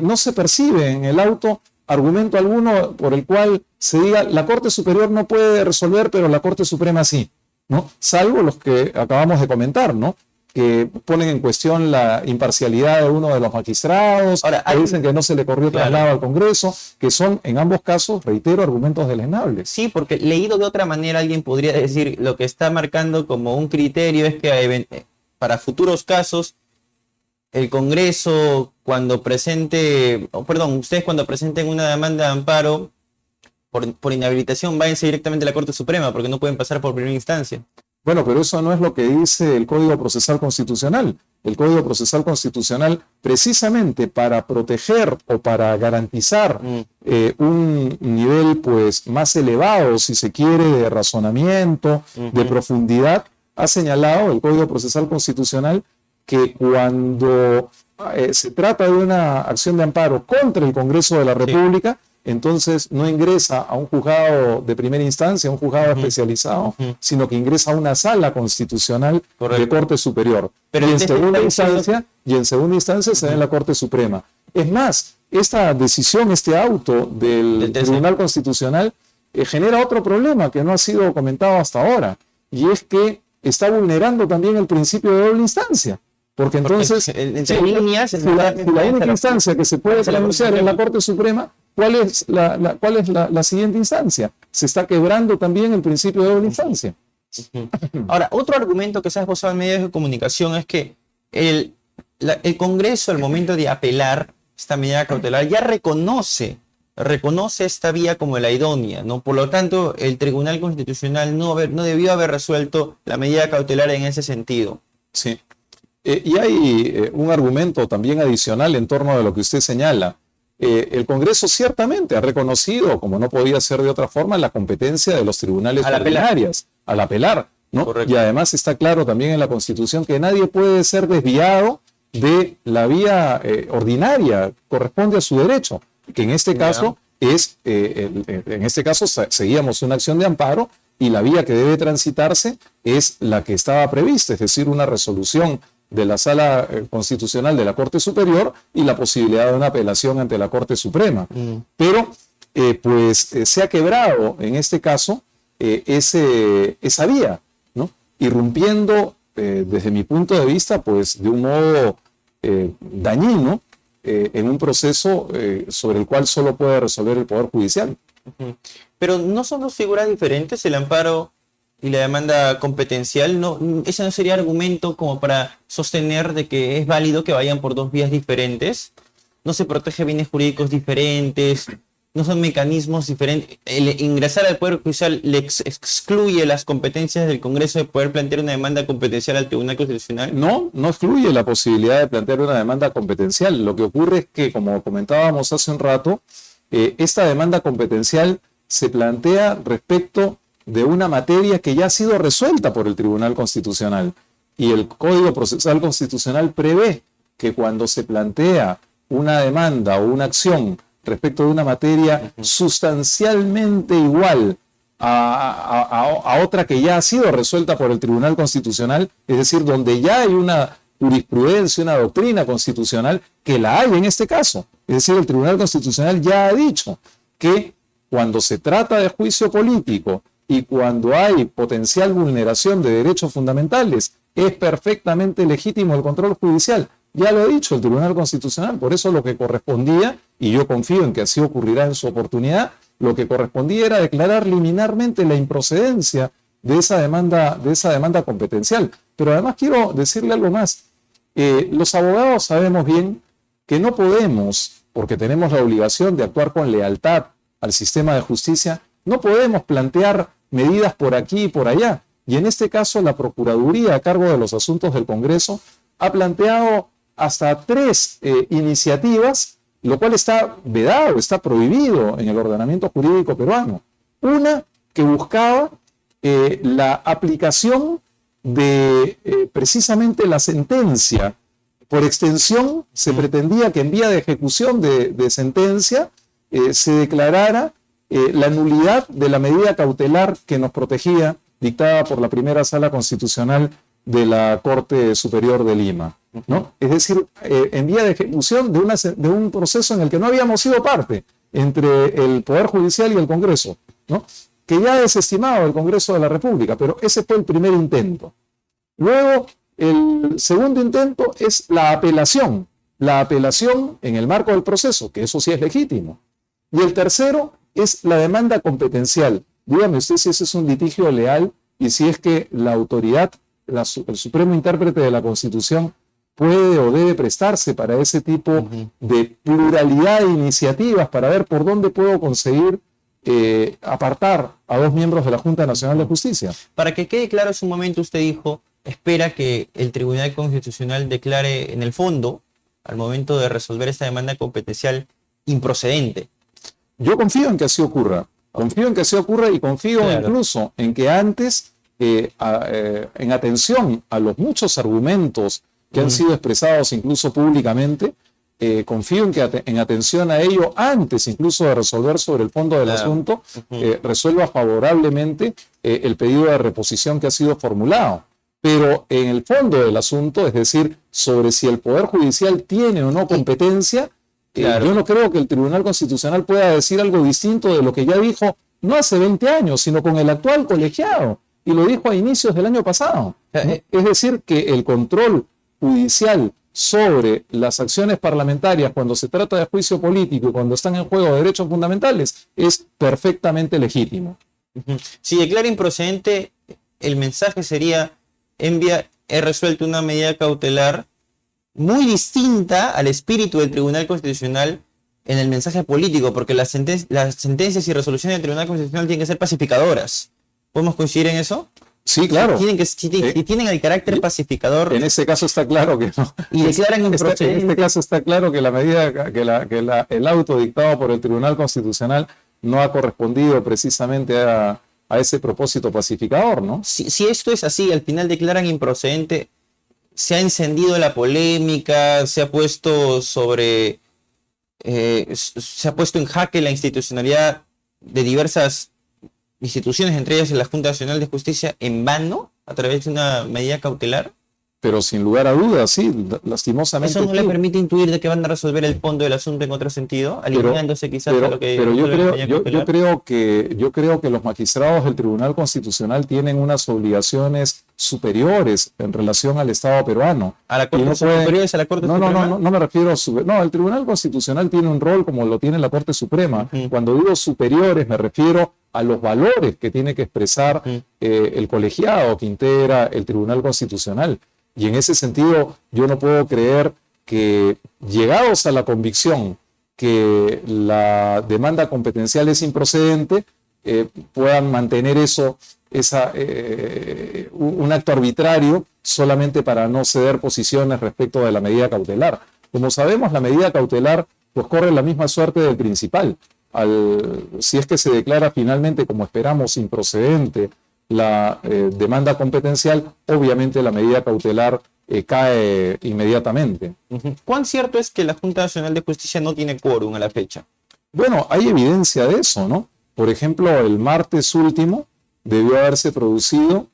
S2: no se percibe en el auto argumento alguno por el cual se diga la Corte Superior no puede resolver, pero la Corte Suprema sí, ¿no? Salvo los que acabamos de comentar, ¿no? Que ponen en cuestión la imparcialidad de uno de los magistrados,
S1: ahora,
S2: que dicen que no se le corrió traslado al Congreso, que son en ambos casos, reitero, argumentos deleznables.
S1: Sí, porque leído de otra manera alguien podría decir lo que está marcando como un criterio es que para futuros casos el Congreso ustedes cuando presenten una demanda de amparo por inhabilitación váyanse directamente a la Corte Suprema porque no pueden pasar por primera instancia.
S2: Bueno, pero eso no es lo que dice el Código Procesal Constitucional. El Código Procesal Constitucional, precisamente para proteger o para garantizar un nivel pues, más elevado, si se quiere, de razonamiento, de profundidad, ha señalado el Código Procesal Constitucional que cuando se trata de una acción de amparo contra el Congreso de la República, entonces no ingresa a un juzgado de primera instancia, a un juzgado especializado, sino que ingresa a una sala constitucional de Corte Superior. Pero y en segunda instancia se da en la Corte Suprema. Es más, esta decisión, este auto del Tribunal Constitucional genera otro problema que no ha sido comentado hasta ahora, y es que está vulnerando también el principio de doble instancia. Porque entonces, si la única instancia que se puede pronunciar en la Corte Suprema, ¿cuál es la siguiente instancia? Se está quebrando también el principio de doble instancia.
S1: Ahora, otro argumento que se ha esbozado en medios de comunicación es que el Congreso, al momento de apelar esta medida cautelar, ya reconoce reconoce esta vía como la idónea, ¿no? Por lo tanto, el Tribunal Constitucional no debió haber resuelto la medida cautelar en ese sentido.
S2: Sí. Y hay un argumento también adicional en torno a lo que usted señala. El Congreso ciertamente ha reconocido, como no podía ser de otra forma, la competencia de los tribunales ordinarios al apelar, ¿no?
S1: Correcto.
S2: Y además está claro también en la Constitución que nadie puede ser desviado de la vía ordinaria, corresponde a su derecho, que en este caso seguíamos una acción de amparo y la vía que debe transitarse es la que estaba prevista, es decir, una resolución de la Sala Constitucional de la Corte Superior y la posibilidad de una apelación ante la Corte Suprema. Pero se ha quebrado en este caso esa vía, ¿no? Irrumpiendo desde mi punto de vista pues de un modo dañino en un proceso sobre el cual solo puede resolver el Poder Judicial.
S1: Pero ¿no son dos figuras diferentes, el amparo y la demanda competencial? ¿No, ese no sería argumento como para sostener de que es válido que vayan por dos vías diferentes? ¿No se protege bienes jurídicos diferentes? ¿No son mecanismos diferentes? El ingresar al Poder Judicial le excluye las competencias del Congreso de poder plantear una demanda competencial al Tribunal Constitucional.
S2: No excluye la posibilidad de plantear una demanda competencial. Lo que ocurre es que, como comentábamos hace un rato, esta demanda competencial se plantea respecto de una materia que ya ha sido resuelta por el Tribunal Constitucional. Y el Código Procesal Constitucional prevé que cuando se plantea una demanda o una acción respecto de una materia sustancialmente igual a otra que ya ha sido resuelta por el Tribunal Constitucional, es decir, donde ya hay una jurisprudencia, una doctrina constitucional, que la hay en este caso. Es decir, el Tribunal Constitucional ya ha dicho que cuando se trata de juicio político y cuando hay potencial vulneración de derechos fundamentales, es perfectamente legítimo el control judicial. Ya lo ha dicho el Tribunal Constitucional, por eso lo que correspondía, y yo confío en que así ocurrirá en su oportunidad, lo que correspondía era declarar liminarmente la improcedencia de esa demanda competencial. Pero además quiero decirle algo más. Los abogados sabemos bien que no podemos, porque tenemos la obligación de actuar con lealtad al sistema de justicia, no podemos plantear medidas por aquí y por allá. Y en este caso la Procuraduría a cargo de los asuntos del Congreso ha planteado hasta 3 iniciativas, lo cual está vedado, está prohibido en el ordenamiento jurídico peruano. Una que buscaba la aplicación de precisamente la sentencia. Por extensión, se pretendía que en vía de ejecución de sentencia se declarara la nulidad de la medida cautelar que nos protegía, dictada por la primera Sala Constitucional de la Corte Superior de Lima, ¿no? Es decir, en vía de ejecución de un proceso en el que no habíamos sido parte entre el Poder Judicial y el Congreso, ¿no? Que ya ha desestimado el Congreso de la República, pero ese fue el primer intento. Luego, el segundo intento es la apelación en el marco del proceso, que eso sí es legítimo. Y el tercero es la demanda competencial. Dígame usted si ese es un litigio leal y si es que la autoridad, el supremo intérprete de la Constitución, puede o debe prestarse para ese tipo de pluralidad de iniciativas para ver por dónde puedo conseguir apartar a 2 miembros de la Junta Nacional de Justicia.
S1: Para que quede claro, hace un momento usted dijo, espera que el Tribunal Constitucional declare en el fondo, al momento de resolver esta demanda competencial, improcedente.
S2: Yo confío en que así ocurra. Confío en que así ocurra y confío incluso en que antes, en atención a los muchos argumentos que han sido expresados incluso públicamente, confío en que en atención a ello, antes incluso de resolver sobre el fondo del asunto, resuelva favorablemente el pedido de reposición que ha sido formulado. Pero en el fondo del asunto, es decir, sobre si el Poder Judicial tiene o no competencia, yo no creo que el Tribunal Constitucional pueda decir algo distinto de lo que ya dijo, no hace 20 años, sino con el actual colegiado, y lo dijo a inicios del año pasado, ¿no? Es decir, que el control judicial sobre las acciones parlamentarias cuando se trata de juicio político y cuando están en juego derechos fundamentales es perfectamente legítimo.
S1: Si declara improcedente, el mensaje sería, he resuelto una medida cautelar muy distinta al espíritu del Tribunal Constitucional en el mensaje político, porque las sentencias y resoluciones del Tribunal Constitucional tienen que ser pacificadoras. ¿Podemos coincidir en eso?
S2: Sí, claro.
S1: Si tienen el carácter pacificador.
S2: En ese caso está claro que no.
S1: Y declaran
S2: En
S1: improcedente.
S2: este caso está claro que la medida, el auto dictado por el Tribunal Constitucional no ha correspondido precisamente a ese propósito pacificador, ¿no?
S1: Si esto es así, al final declaran improcedente, se ha encendido la polémica, se ha puesto se ha puesto en jaque la institucionalidad de diversas instituciones, entre ellas la Junta Nacional de Justicia, en vano, a través de una medida cautelar.
S2: Pero sin lugar a dudas, sí, lastimosamente.
S1: Eso no le permite intuir de que van a resolver el fondo del asunto en otro sentido, alineándose quizás a lo que...
S2: Pero yo creo que los magistrados del Tribunal Constitucional tienen unas obligaciones superiores en relación al Estado peruano.
S1: ¿A la Corte superiores a la Corte Suprema?
S2: No me refiero a... No, el Tribunal Constitucional tiene un rol como lo tiene la Corte Suprema. Cuando digo superiores me refiero a los valores que tiene que expresar el colegiado que integra el Tribunal Constitucional. Y en ese sentido, yo no puedo creer que, llegados a la convicción que la demanda competencial es improcedente, puedan mantener un acto arbitrario solamente para no ceder posiciones respecto de la medida cautelar. Como sabemos, la medida cautelar pues corre la misma suerte del principal. Si es que se declara finalmente, como esperamos, improcedente la demanda competencial, obviamente la medida cautelar cae inmediatamente.
S1: ¿Cuán cierto es que la Junta Nacional de Justicia no tiene quórum a la fecha?
S2: Bueno, hay evidencia de eso, ¿no? Por ejemplo, el martes último debió haberse producido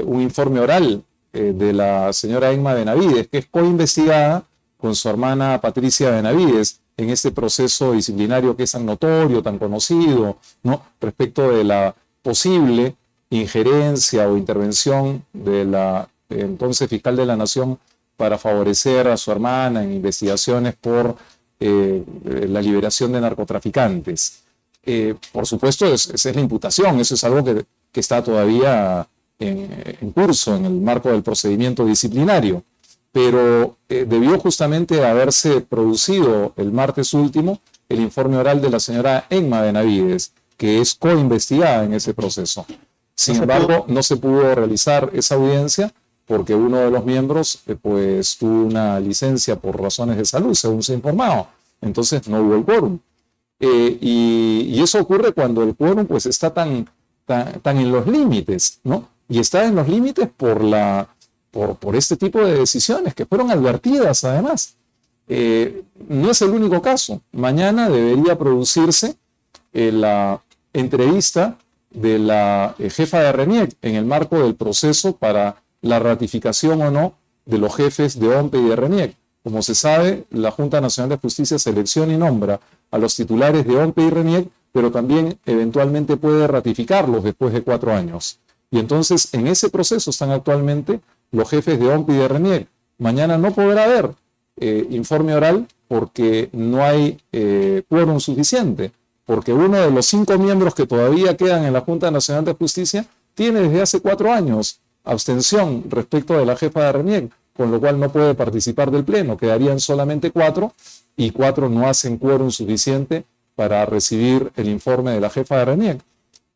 S2: un informe oral de la señora Emma Benavides, que es coinvestigada con su hermana Patricia Benavides en este proceso disciplinario que es tan notorio, tan conocido, ¿no? Respecto de la posible injerencia o intervención de la entonces fiscal de la Nación para favorecer a su hermana en investigaciones por la liberación de narcotraficantes. Por supuesto, esa es la imputación, eso es algo que está todavía en curso en el marco del procedimiento disciplinario, pero debió justamente haberse producido el martes último el informe oral de la señora Emma Benavides, que es coinvestigada en ese proceso. Sin embargo, no se pudo realizar esa audiencia porque uno de los miembros pues tuvo una licencia por razones de salud, según se ha informado. Entonces no hubo el quórum. Y eso ocurre cuando el quórum pues está tan en los límites, ¿no? Y está en los límites por este tipo de decisiones que fueron advertidas además. No es el único caso. Mañana debería producirse la entrevista de la jefa de RENIEC en el marco del proceso para la ratificación o no de los jefes de OMPE y de RENIEC. Como se sabe, la Junta Nacional de Justicia selecciona y nombra a los titulares de OMPE y RENIEC, pero también eventualmente puede ratificarlos después de 4 años. Y entonces en ese proceso están actualmente los jefes de OMPE y de RENIEC. Mañana no podrá haber informe oral porque no hay quórum suficiente, porque uno de los 5 miembros que todavía quedan en la Junta Nacional de Justicia tiene desde hace 4 años abstención respecto de la jefa de RENIEC, con lo cual no puede participar del pleno. Quedarían solamente 4 y 4 no hacen quórum suficiente para recibir el informe de la jefa de RENIEC.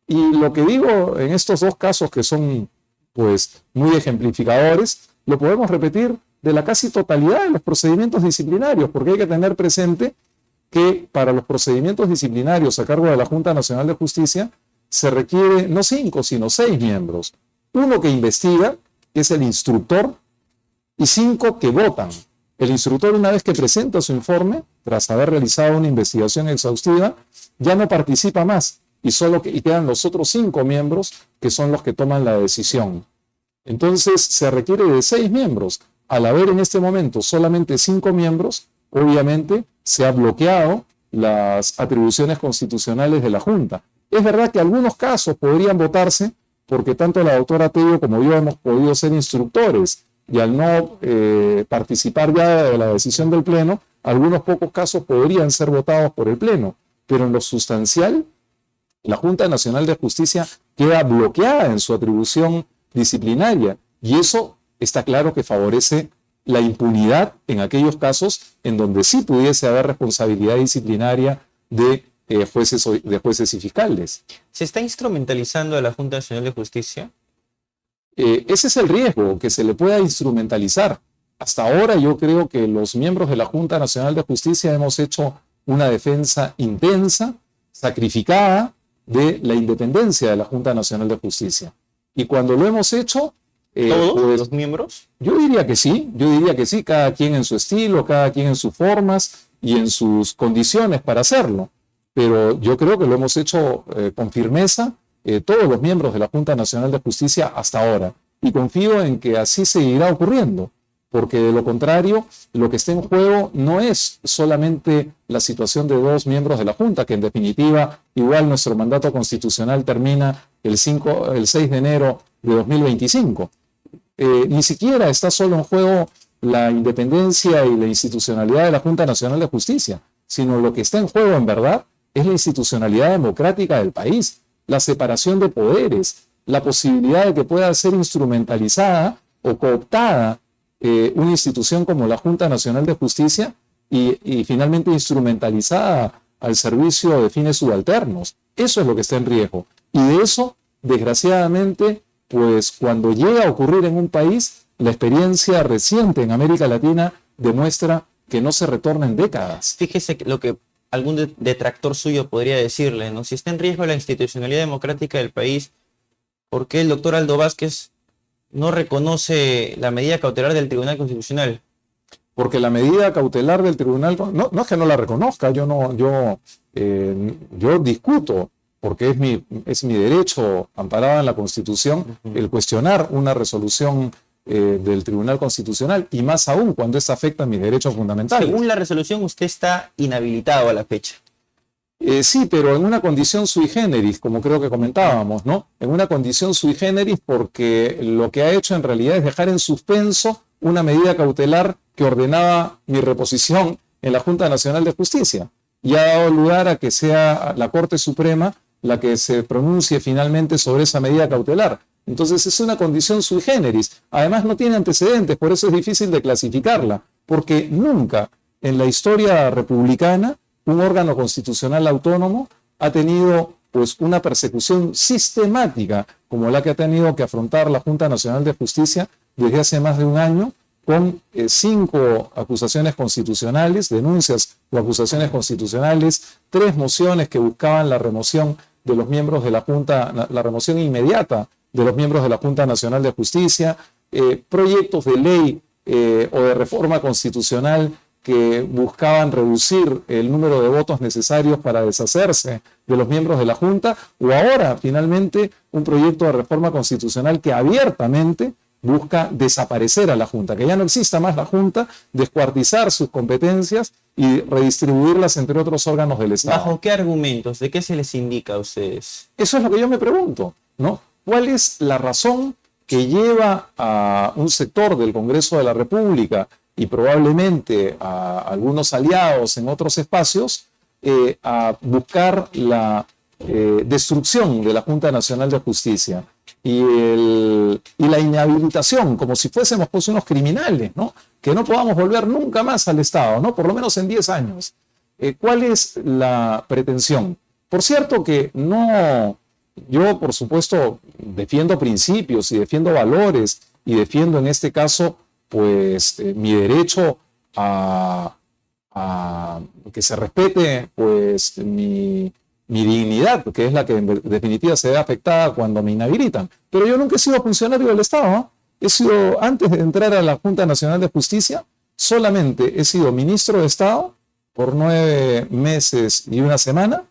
S2: Y lo que digo en estos 2 casos que son pues muy ejemplificadores, lo podemos repetir de la casi totalidad de los procedimientos disciplinarios, porque hay que tener presente que para los procedimientos disciplinarios a cargo de la Junta Nacional de Justicia se requiere no 5, sino 6 miembros. 1 que investiga, que es el instructor, y 5 que votan. El instructor, una vez que presenta su informe, tras haber realizado una investigación exhaustiva, ya no participa más y quedan los otros 5 miembros que son los que toman la decisión. Entonces se requiere de 6 miembros. Al haber en este momento solamente 5 miembros, obviamente se ha bloqueado las atribuciones constitucionales de la Junta. Es verdad que algunos casos podrían votarse porque tanto la doctora Tello como yo hemos podido ser instructores y al no participar ya de la decisión del Pleno, algunos pocos casos podrían ser votados por el Pleno, pero en lo sustancial, la Junta Nacional de Justicia queda bloqueada en su atribución disciplinaria y eso está claro que favorece la impunidad en aquellos casos en donde sí pudiese haber responsabilidad disciplinaria de jueces y fiscales.
S1: ¿Se está instrumentalizando a la Junta Nacional de Justicia?
S2: Ese es el riesgo, que se le pueda instrumentalizar. Hasta ahora yo creo que los miembros de la Junta Nacional de Justicia hemos hecho una defensa intensa, sacrificada, de la independencia de la Junta Nacional de Justicia. Y cuando lo hemos hecho...
S1: ¿Todos
S2: pues,
S1: los miembros?
S2: yo diría que sí, cada quien en su estilo, cada quien en sus formas y en sus condiciones para hacerlo. Pero yo creo que lo hemos hecho con firmeza todos los miembros de la Junta Nacional de Justicia hasta ahora. Y confío en que así seguirá ocurriendo, porque de lo contrario, lo que está en juego no es solamente la situación de 2 miembros de la Junta, que en definitiva, igual nuestro mandato constitucional termina el 6 de enero de 2025. Ni siquiera está solo en juego la independencia y la institucionalidad de la Junta Nacional de Justicia, sino lo que está en juego en verdad es la institucionalidad democrática del país, la separación de poderes, la posibilidad de que pueda ser instrumentalizada o cooptada una institución como la Junta Nacional de Justicia y finalmente instrumentalizada al servicio de fines subalternos. Eso es lo que está en riesgo. Y de eso, desgraciadamente, pues cuando llega a ocurrir en un país, la experiencia reciente en América Latina demuestra que no se retorna en décadas.
S1: Fíjese lo que algún detractor suyo podría decirle, ¿no? Si está en riesgo la institucionalidad democrática del país, ¿por qué el doctor Aldo Vázquez no reconoce la medida cautelar del Tribunal Constitucional?
S2: Porque la medida cautelar del tribunal, no es que no la reconozca, yo discuto, porque es mi derecho amparado en la Constitución, el cuestionar una resolución del Tribunal Constitucional, y más aún cuando esta afecta a mis derechos fundamentales.
S1: Según la resolución, usted está inhabilitado a la fecha.
S2: Sí, pero en una condición sui generis, como creo que comentábamos, ¿no? En una condición sui generis porque lo que ha hecho en realidad es dejar en suspenso una medida cautelar que ordenaba mi reposición en la Junta Nacional de Justicia y ha dado lugar a que sea la Corte Suprema la que se pronuncie finalmente sobre esa medida cautelar. Entonces es una condición sui generis. Además no tiene antecedentes, por eso es difícil de clasificarla, porque nunca en la historia republicana un órgano constitucional autónomo ha tenido pues una persecución sistemática como la que ha tenido que afrontar la Junta Nacional de Justicia desde hace más de un año, con 5 acusaciones constitucionales, denuncias o acusaciones constitucionales, 3 mociones que buscaban la remoción de los miembros de la Junta, la remoción inmediata de los miembros de la Junta Nacional de Justicia, proyectos de ley o de reforma constitucional que buscaban reducir el número de votos necesarios para deshacerse de los miembros de la Junta, o ahora, finalmente, un proyecto de reforma constitucional que abiertamente busca desaparecer a la Junta, que ya no exista más la Junta, descuartizar sus competencias y redistribuirlas entre otros órganos del Estado.
S1: ¿Bajo qué argumentos? ¿De qué se les indica a ustedes?
S2: Eso es lo que yo me pregunto, ¿no? ¿Cuál es la razón que lleva a un sector del Congreso de la República y probablemente a algunos aliados en otros espacios a buscar la destrucción de la Junta Nacional de Justicia y la inhabilitación, como si fuésemos pues unos criminales, ¿no? Que no podamos volver nunca más al Estado, ¿no? Por lo menos en 10 años. ¿Cuál es la pretensión? Por cierto que no, yo por supuesto defiendo principios y defiendo valores y defiendo en este caso pues mi derecho a que se respete pues mi dignidad, que es la que en definitiva se ve afectada cuando me inhabilitan. Pero yo nunca he sido funcionario del Estado, ¿no? He sido, antes de entrar a la Junta Nacional de Justicia, solamente he sido ministro de Estado por 9 meses y 1 semana,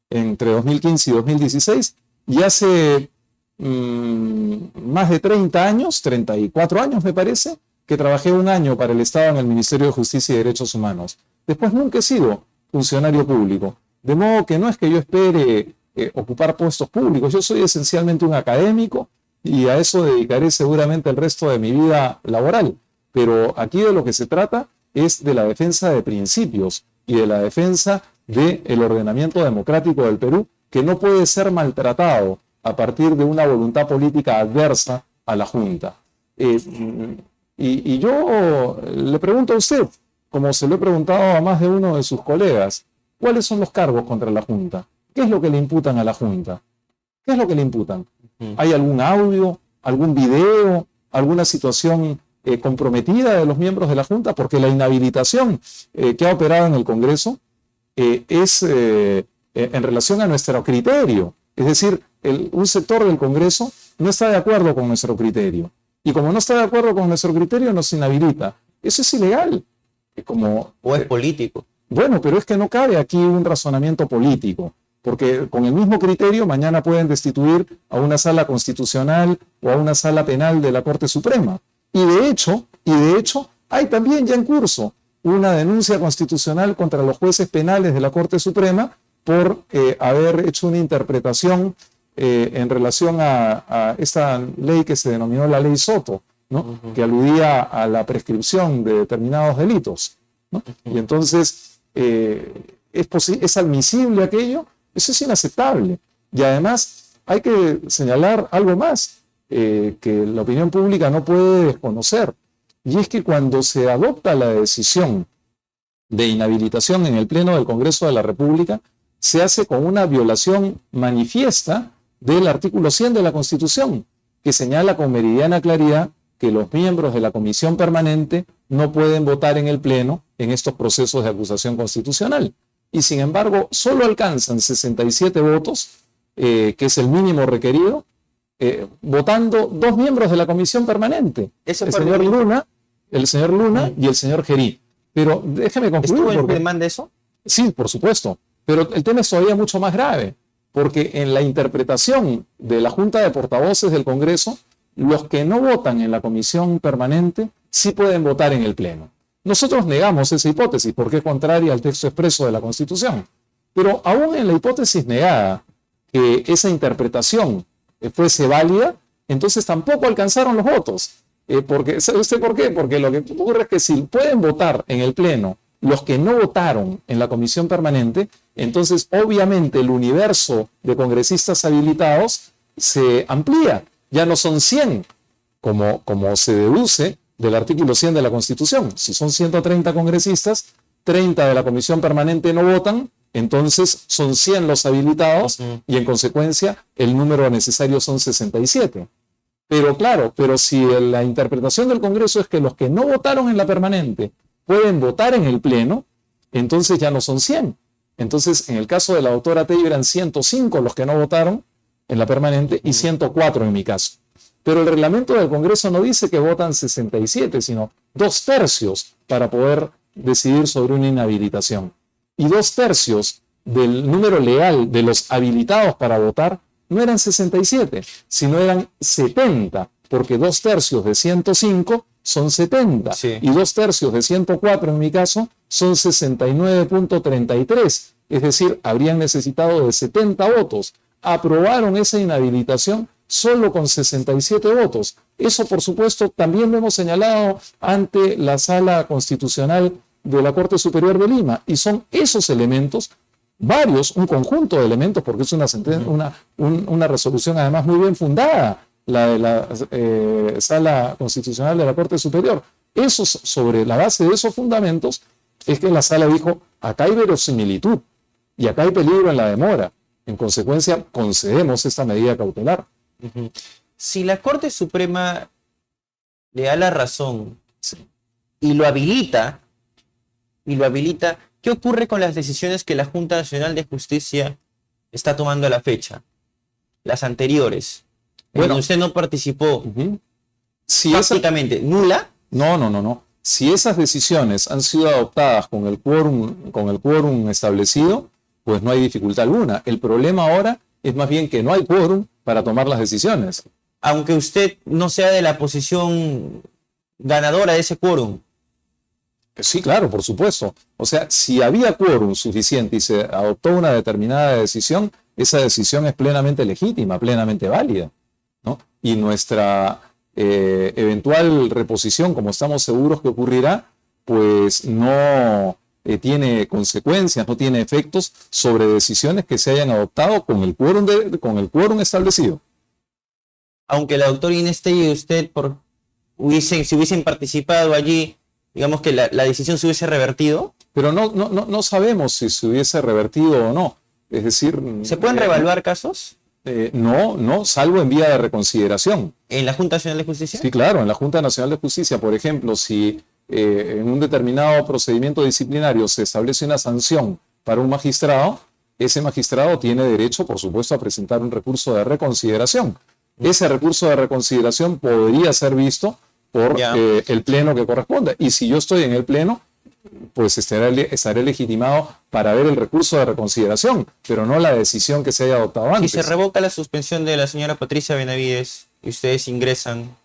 S2: entre 2015 y 2016, y hace más de 30 años, 34 años me parece, que trabajé 1 año para el Estado en el Ministerio de Justicia y Derechos Humanos. Después nunca he sido funcionario público. De modo que no es que yo espere ocupar puestos públicos, yo soy esencialmente un académico y a eso dedicaré seguramente el resto de mi vida laboral. Pero aquí de lo que se trata es de la defensa de principios y de la defensa del ordenamiento democrático del Perú, que no puede ser maltratado a partir de una voluntad política adversa a la Junta. Y yo le pregunto a usted, como se lo he preguntado a más de uno de sus colegas, ¿cuáles son los cargos contra la Junta? ¿Qué es lo que le imputan a la Junta? ¿Qué es lo que le imputan? ¿Hay algún audio, algún video, alguna situación comprometida de los miembros de la Junta? Porque la inhabilitación que ha operado en el Congreso es en relación a nuestro criterio. Es decir, un sector del Congreso no está de acuerdo con nuestro criterio. Y como no está de acuerdo con nuestro criterio, nos inhabilita. Eso es ilegal.
S1: ¿O es político?
S2: Bueno, pero es que no cabe aquí un razonamiento político, porque con el mismo criterio mañana pueden destituir a una sala constitucional o a una sala penal de la Corte Suprema. Y de hecho, hay también ya en curso una denuncia constitucional contra los jueces penales de la Corte Suprema por haber hecho una interpretación en relación a esta ley que se denominó la ley Soto, ¿no? Que aludía a la prescripción de determinados delitos, ¿no? Y entonces, ¿es admisible aquello? Eso es inaceptable. Y además hay que señalar algo más que la opinión pública no puede desconocer, y es que cuando se adopta la decisión de inhabilitación en el Pleno del Congreso de la República, se hace con una violación manifiesta del artículo 100 de la Constitución, que señala con meridiana claridad que los miembros de la Comisión Permanente no pueden votar en el Pleno en estos procesos de acusación constitucional. Y sin embargo, solo alcanzan 67 votos, que es el mínimo requerido, votando 2 miembros de la Comisión Permanente, el señor Luna y el señor Gerí. Pero déjeme concluir.
S1: ¿Estuvo en demanda eso?
S2: Sí, por supuesto. Pero el tema es todavía mucho más grave, porque en la interpretación de la Junta de Portavoces del Congreso, los que no votan en la Comisión Permanente sí pueden votar en el Pleno. Nosotros negamos esa hipótesis porque es contraria al texto expreso de la Constitución. Pero aún en la hipótesis negada, que esa interpretación fuese válida, entonces tampoco alcanzaron los votos. ¿Sabe usted por qué? Porque lo que ocurre es que si pueden votar en el Pleno los que no votaron en la Comisión Permanente, entonces obviamente el universo de congresistas habilitados se amplía. Ya no son 100, como se deduce del artículo 100 de la Constitución. Si son 130 congresistas, 30 de la Comisión Permanente no votan, entonces son 100 los habilitados y en consecuencia el número necesario son 67. Pero claro, si la interpretación del Congreso es que los que no votaron en la Permanente pueden votar en el Pleno, entonces ya no son 100. Entonces, en el caso de la doctora Tello eran 105 los que no votaron en la Permanente y 104 en mi caso. Pero el reglamento del Congreso no dice que votan 67, sino 2/3 para poder decidir sobre una inhabilitación. Y 2/3 del número legal de los habilitados para votar no eran 67, sino eran 70, porque 2/3 de 105 son 70, sí. Y 2/3 de 104 en mi caso son 69.33, es decir, habrían necesitado de 70 votos. Aprobaron esa inhabilitación solo con 67 votos. Eso, por supuesto, también lo hemos señalado ante la Sala Constitucional de la Corte Superior de Lima, y son esos elementos, varios, un conjunto de elementos, porque es una resolución además muy bien fundada, la de la Sala Constitucional de la Corte Superior. Sobre la base de esos fundamentos es que la Sala dijo, acá hay verosimilitud y acá hay peligro en la demora. En consecuencia, concedemos esta medida cautelar.
S1: Si la Corte Suprema le da la razón, sí, y lo habilita, ¿qué ocurre con las decisiones que la Junta Nacional de Justicia está tomando a la fecha? Las anteriores. Bueno, usted no participó. Si prácticamente nula.
S2: No. Si esas decisiones han sido adoptadas con el quórum establecido, pues no hay dificultad alguna. El problema ahora es más bien que no hay quórum para tomar las decisiones.
S1: Aunque usted no sea de la posición ganadora de ese quórum.
S2: Sí, claro, por supuesto. O sea, si había quórum suficiente y se adoptó una determinada decisión, esa decisión es plenamente legítima, plenamente válida, ¿no? Y nuestra eventual reposición, como estamos seguros que ocurrirá, pues no tiene consecuencias, no tiene efectos sobre decisiones que se hayan adoptado con el quórum establecido.
S1: Aunque la doctora Inés Tello y usted por si hubiesen participado allí, digamos que la decisión se hubiese revertido.
S2: Pero no sabemos si se hubiese revertido o no. Es decir...
S1: ¿Se pueden reevaluar casos?
S2: No, salvo en vía de reconsideración.
S1: ¿En la Junta Nacional de Justicia?
S2: Sí, claro, en la Junta Nacional de Justicia, por ejemplo, si en un determinado procedimiento disciplinario se establece una sanción para un magistrado, ese magistrado tiene derecho, por supuesto, a presentar un recurso de reconsideración. Ese recurso de reconsideración podría ser visto por el pleno que corresponda. Y si yo estoy en el pleno, pues estaré legitimado para ver el recurso de reconsideración, pero no la decisión que se haya adoptado antes.
S1: Si se revoca la suspensión de la señora Patricia Benavides y ustedes ingresan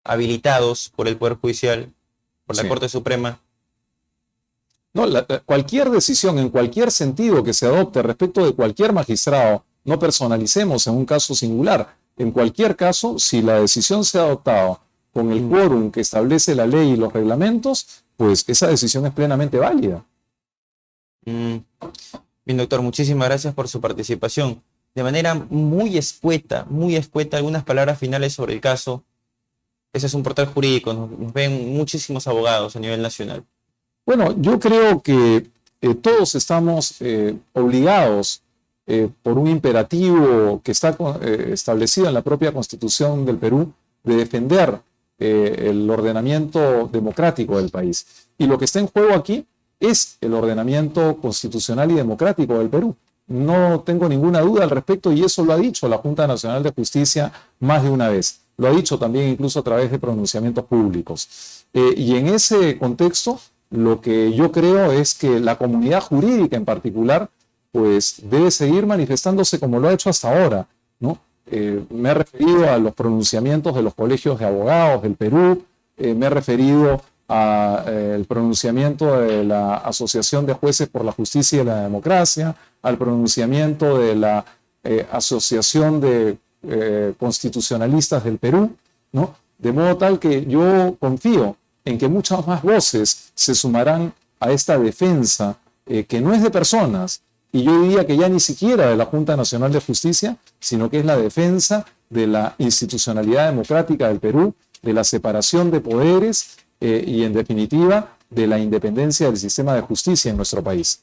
S1: habilitados por el Poder Judicial, por la Corte Suprema.
S2: No, cualquier decisión en cualquier sentido que se adopte respecto de cualquier magistrado, no personalicemos en un caso singular. En cualquier caso, si la decisión se ha adoptado con el quórum que establece la ley y los reglamentos, pues esa decisión es plenamente válida.
S1: Bien, doctor, muchísimas gracias por su participación. De manera muy escueta, algunas palabras finales sobre el caso. Ese es un portal jurídico, nos ven muchísimos abogados a nivel nacional.
S2: Bueno, yo creo que todos estamos obligados por un imperativo que está establecido en la propia Constitución del Perú de defender el ordenamiento democrático del país. Y lo que está en juego aquí es el ordenamiento constitucional y democrático del Perú. No tengo ninguna duda al respecto y eso lo ha dicho la Junta Nacional de Justicia más de una vez. Lo ha dicho también incluso a través de pronunciamientos públicos. Y en ese contexto, lo que yo creo es que la comunidad jurídica en particular, pues debe seguir manifestándose como lo ha hecho hasta ahora, ¿no? Me he referido a los pronunciamientos de los colegios de abogados del Perú, me he referido al pronunciamiento de la Asociación de Jueces por la Justicia y la Democracia, al pronunciamiento de la Asociación de Constitucionalistas del Perú, ¿no? De modo tal que yo confío en que muchas más voces se sumarán a esta defensa que no es de personas, y yo diría que ya ni siquiera de la Junta Nacional de Justicia, sino que es la defensa de la institucionalidad democrática del Perú, de la separación de poderes y, en definitiva, de la independencia del sistema de justicia en nuestro país.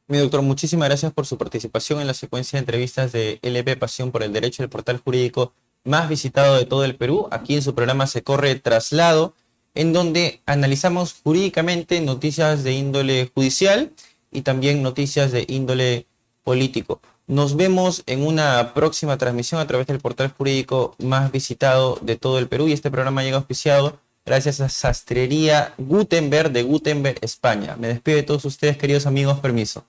S1: Mi doctor, muchísimas gracias por su participación en la secuencia de entrevistas de LP Pasión por el Derecho, el portal jurídico más visitado de todo el Perú. Aquí en su programa Se Corre Traslado, en donde analizamos jurídicamente noticias de índole judicial y también noticias de índole político. Nos vemos en una próxima transmisión a través del portal jurídico más visitado de todo el Perú, y este programa llega auspiciado gracias a Sastrería Gutenberg de Gutenberg, España. Me despido de todos ustedes, queridos amigos. Permiso.